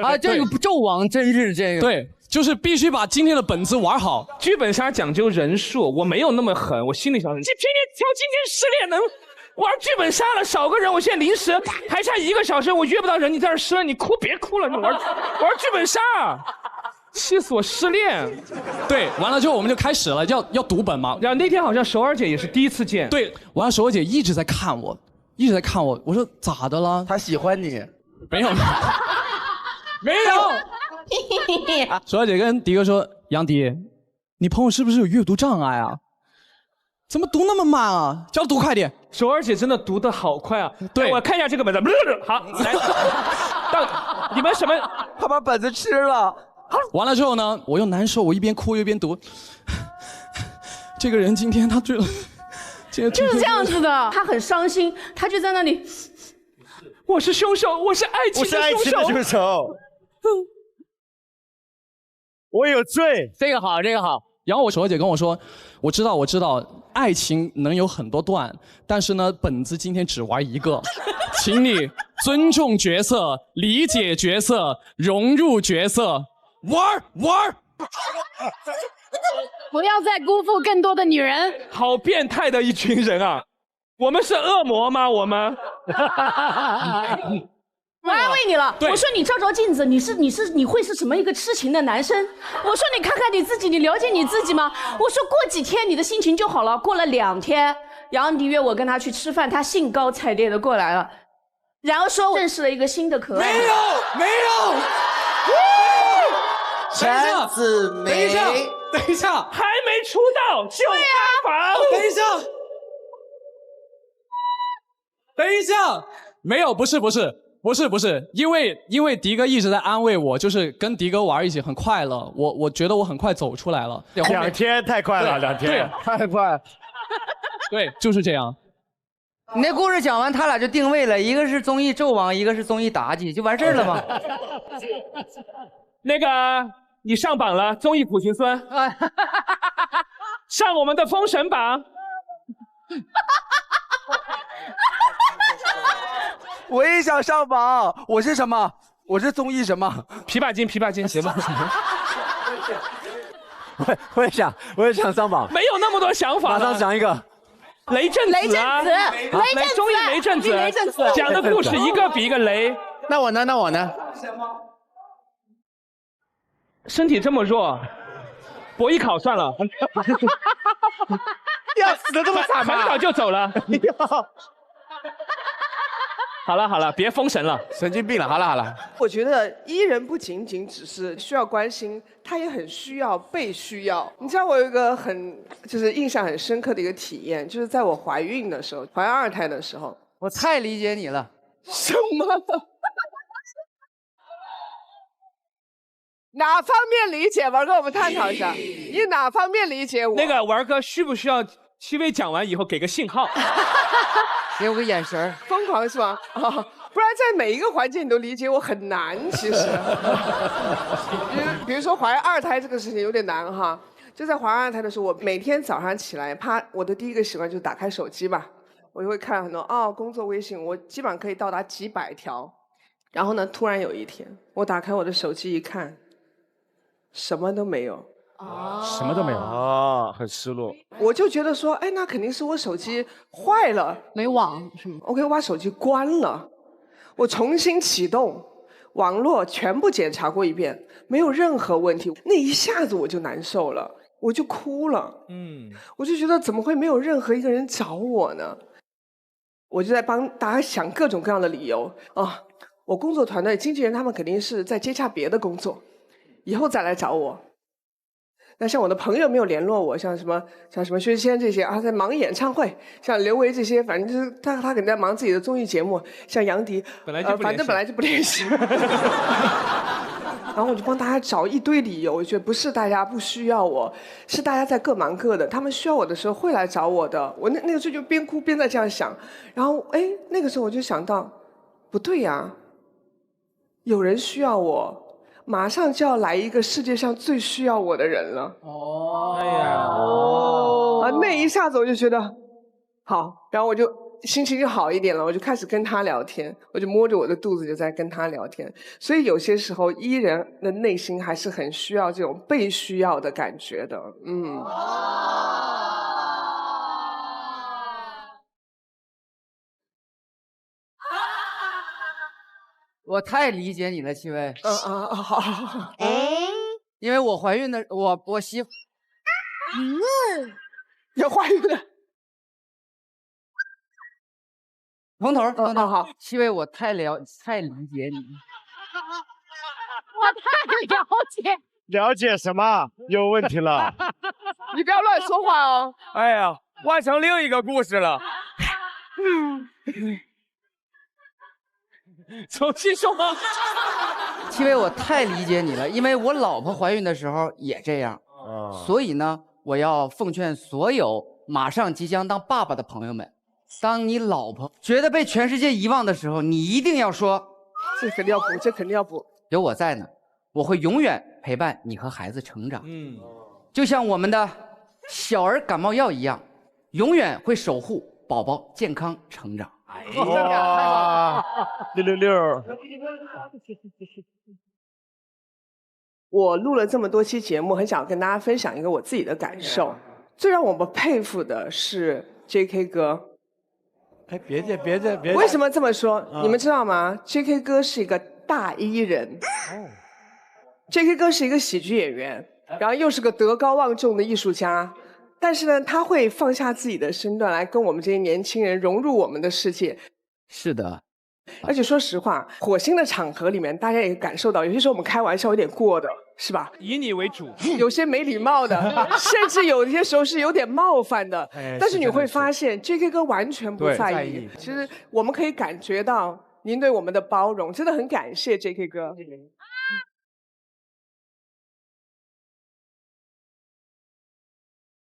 啊，这个纣王真是这个。对，就是必须把今天的本子玩好。剧本杀讲究人数，我没有那么狠，我心里想，这偏偏挑今天失恋能玩剧本杀了，少个人，我现在临时还差1个小时，我约不到人，你在这失恋，你哭别哭了，你玩剧本杀。气死我！失恋，对，完了之后我们就开始了，要读本嘛。然后那天好像首尔姐也是第一次见，对，完了首尔姐一直在看我，一直在看我。我说咋的了？她喜欢你？没有，没有。首尔姐跟迪哥说：“杨迪，你朋友是不是有阅读障碍啊？怎么读那么慢啊？叫他读快点。”首尔姐真的读得好快啊！对，我看一下这个本子，好，来，到你们什么？他把本子吃了。完了之后呢，我又难受，我一边哭一边读。这个人今天他醉了，就是这样子的，他很伤心，他就在那里。我是凶手，我是爱情的凶手。我是爱情的凶手。我有罪。这个好，这个好。然后我首尔姐跟我说，我知道，爱情能有很多段，但是呢，本子今天只玩1个，请你尊重角色，理解角色，融入角色。玩，不要再辜负更多的女人。好变态的一群人啊！我们是恶魔吗？我们？我安慰你了，我说你照照镜子，你会是什么一个痴情的男生？我说你看看你自己，你了解你自己吗？我说过几天你的心情就好了。过了2天，杨迪约我跟他去吃饭，他兴高采烈的过来了，然后说我认识了一个新的可爱。没有。陈子梅，等一下，还没出道就塌房。等一下，没有，不是，因为迪哥一直在安慰我，就是跟迪哥玩一起很快乐，我觉得我很快走出来了。2天太快了，2天对，太快。对，就是这样。你那故事讲完，他俩就定位了，一个是综艺纣王，一个是综艺妲己，就完事儿了吗？那个，你上榜了，综艺苦行孙，上我们的封神榜。我也想上榜，我是什么？我是综艺什么？琵琶精，行吧？我也想上榜，没有那么多想法，马上想一个。雷震子啊，综艺雷震子讲的故事一个比一个雷。那我呢？身体这么弱，博艺考算了。要死的这么惨吗？很早就走了。好了，别封神了，神经病了。好了。我觉得艺人不仅仅只是需要关心，他也很需要被需要。你知道我有一个就是印象很深刻的一个体验，就是在我怀孕的时候，怀2胎的时候，我太理解你了。什么？哪方面理解？玩哥，我们探讨一下，你哪方面理解我？那个玩哥需不需要戚薇讲完以后给个信号？给我个眼神，疯狂是吧？不然在每一个环节你都理解我很难，其实。比如说怀2胎这个事情有点难哈，就在怀2胎的时候，我每天早上起来，我的第一个习惯就是打开手机吧，我就会看很多工作微信，我基本上可以到达几百条。然后呢，突然有一天，我打开我的手机一看，什么都没有。什么都没有很失落。我就觉得说，那肯定是我手机坏了，没网是吗？ OK， 我把手机关了，我重新启动，网络全部检查过一遍，没有任何问题。那一下子我就难受了，我就哭了。我就觉得怎么会没有任何一个人找我呢？我就在帮大家想各种各样的理由我工作团队经纪人他们肯定是在接洽别的工作，以后再来找我。那像我的朋友没有联络我，像什么薛之谦这些在忙演唱会，像刘维这些，反正就是他肯定在忙自己的综艺节目。像杨迪，反正本来就不联系。然后我就帮大家找一堆理由，我觉得不是大家不需要我，是大家在各忙各的，他们需要我的时候会来找我的。我那个时候就边哭边在这样想，然后那个时候我就想到，不对呀，有人需要我，马上就要来一个世界上最需要我的人了。那一下子我就觉得好，然后我就心情就好一点了，我就开始跟他聊天，我就摸着我的肚子就在跟他聊天。所以有些时候，E人的内心还是很需要这种被需要的感觉的。我太理解你了，戚薇。好。因为我怀孕的，我媳妇，要怀孕了。从头，好。戚薇，我太理解你。我太了解。了解什么？有问题了。你不要乱说话哦。哎呀，换成另一个故事了。重新说吗？戚薇，我太理解你了，因为我老婆怀孕的时候也这样。所以呢，我要奉劝所有马上即将当爸爸的朋友们，当你老婆觉得被全世界遗忘的时候，你一定要说，这肯定要补，这肯定要补。有我在呢，我会永远陪伴你和孩子成长。就像我们的小儿感冒药一样，永远会守护宝宝健康成长。哇，666。我录了这么多期节目，很想跟大家分享一个我自己的感受。最让我们佩服的是 JK 哥。别介。为什么这么说？你们知道吗 ？JK 哥是一个大E人。JK 哥是一个喜剧演员，然后又是个德高望重的艺术家。但是呢，他会放下自己的身段来跟我们这些年轻人融入我们的世界。是的。而且说实话，火星的场合里面，大家也感受到，有些时候我们开玩笑有点过的，是吧？以你为主，有些没礼貌的，甚至有些时候是有点冒犯的。但是你会发现 ，JK 哥完全不在意。其实我们可以感觉到您对我们的包容，真的很感谢 JK 哥。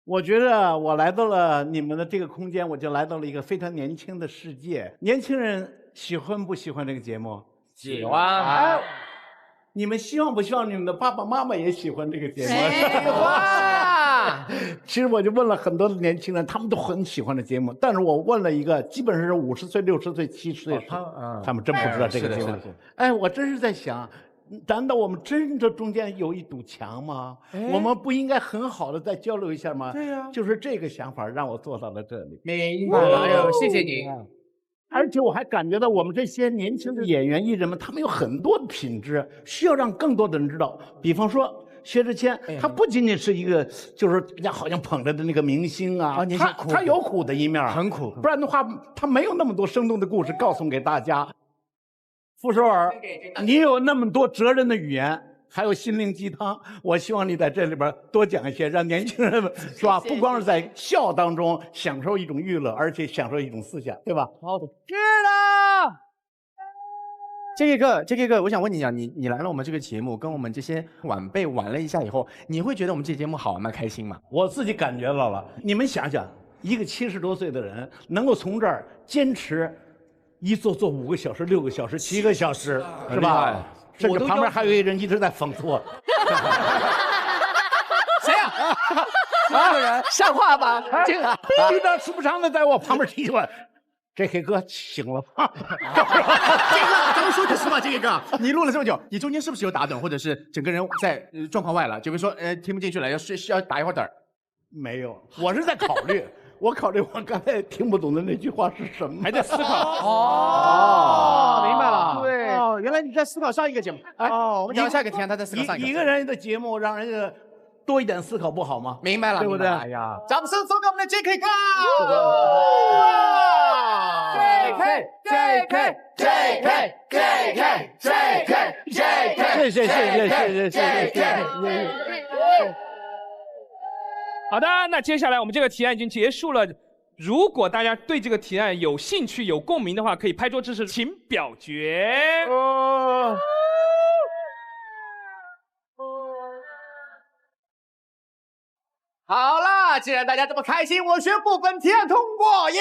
我觉得我来到了你们的这个空间，我就来到了一个非常年轻的世界。年轻人喜欢不喜欢这个节目？喜欢。你们希望不希望你们的爸爸妈妈也喜欢这个节目？喜欢。其实我就问了很多的年轻人，他们都很喜欢这节目。但是我问了一个，基本上是50岁、60岁、70岁，他们真不知道这个节目。我真是在想。难道我们真的中间有一堵墙吗？我们不应该很好的再交流一下吗？对呀，就是这个想法让我做到了这里。明白了，哎呦，谢谢你。而且我还感觉到我们这些年轻的演员艺人们，他们有很多的品质需要让更多的人知道。比方说薛之谦，他不仅仅是一个就是人家好像捧着的那个明星啊，他有苦的一面，很苦。不然的话，他没有那么多生动的故事告诉给大家。傅首尔，你有那么多哲人的语言，还有心灵鸡汤，我希望你在这里边多讲一些，让年轻人们是吧？不光是在笑当中享受一种娱乐，而且享受一种思想，对吧？好的，是的。JK 哥，我想问你啊，你来了我们这个节目，跟我们这些晚辈玩了一下以后，你会觉得我们这节目好玩吗？开心吗？我自己感觉到了。你们想想，一个70多岁的人能够从这儿坚持。一坐5个小时、6个小时、7个小时，是吧？甚至旁边还有一个人一直在讽刺我。谁呀？哪个人？像话吗？这个一张时不常的在我旁边提出来，JK 哥醒了吧？这个，咱们说句实话，JK 哥，你录了这么久，你中间是不是有打盹，或者是整个人在状况外了？就比如说，听不进去了，需要打一会儿盹？没有，我是在考虑。我考虑我刚才听不懂的那句话是什么，还在思考。明白了。对，原来你在思考上一个节目。我们讲下一个天，他在思考上一个。一个人的节目让人家多一点思考不好吗？明白了，对不对？哎呀，掌声送给我们的 JK 哥。JK，谢。好的，那接下来我们这个提案已经结束了。如果大家对这个提案有兴趣、有共鸣的话，可以拍桌支持，请表决。那既然大家这么开心，我宣布本提案通过，耶！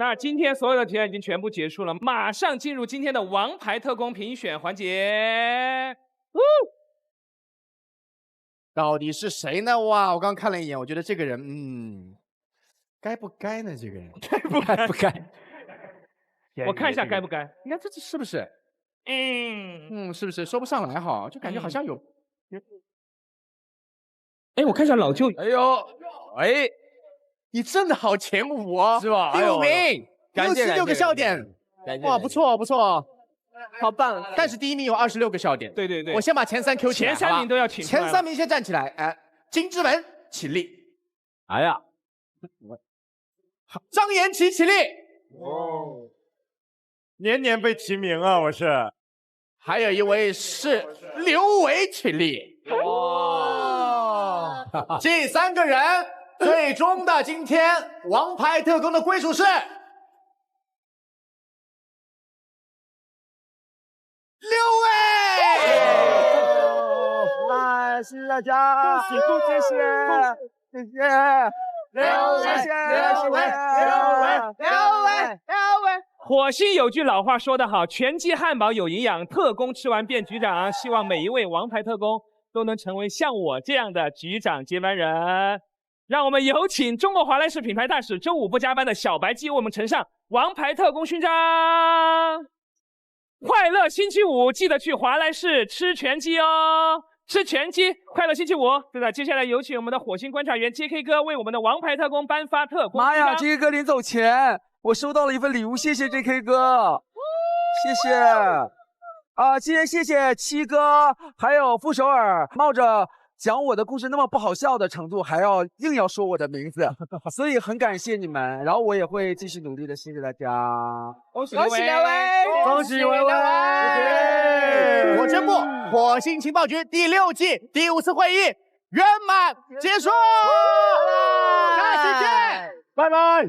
那今天所有的提案已经全部结束了，马上进入今天的王牌特工评选环节。到底是谁呢？哇，我刚看了一眼，我觉得这个人，该不该呢？这个人该不该？不该？我看一下该不该？你看这是不是？是不是说不上来哈？就感觉好像有。哎，我看一下老舅。哎呦，哎，你真的好前5哦，是吧？第5名，66个笑点，哇，不错不错，好棒！但是第1名有26个笑点。对对对，我先把前3 Q 起来，前3名都要请出来。前3名先站起来，哎，金之文起立。哎呀，张延琪起立。哦，年年被提名啊，我是。还有一位是刘维起立。这3个人最终的今天王牌特工的归属是6位。来，谢谢大家，谢谢，谢谢。6位。火星有句老话说得好，拳击汉堡有营养，特工吃完变局长。希望每一位王牌特工都能成为像我这样的局长接班人。让我们有请中国华莱士品牌大使，周5不加班的小白鸡为我们呈上王牌特工勋章。快乐星期5，记得去华莱士吃全鸡哦，吃全鸡，快乐星期5。是的，接下来有请我们的火星观察员 JK 哥为我们的王牌特工颁发特工勋章。妈呀 ，JK 哥临走前，我收到了一份礼物，谢谢 JK 哥，谢谢。今天谢谢七哥，还有傅首尔，冒着讲我的故事那么不好笑的程度，还要硬要说我的名字，所以很感谢你们。然后我也会继续努力的，谢谢大家。恭喜2位，恭喜2位！我宣布火星情报局第6季第5次会议圆满结束，下期见，拜拜。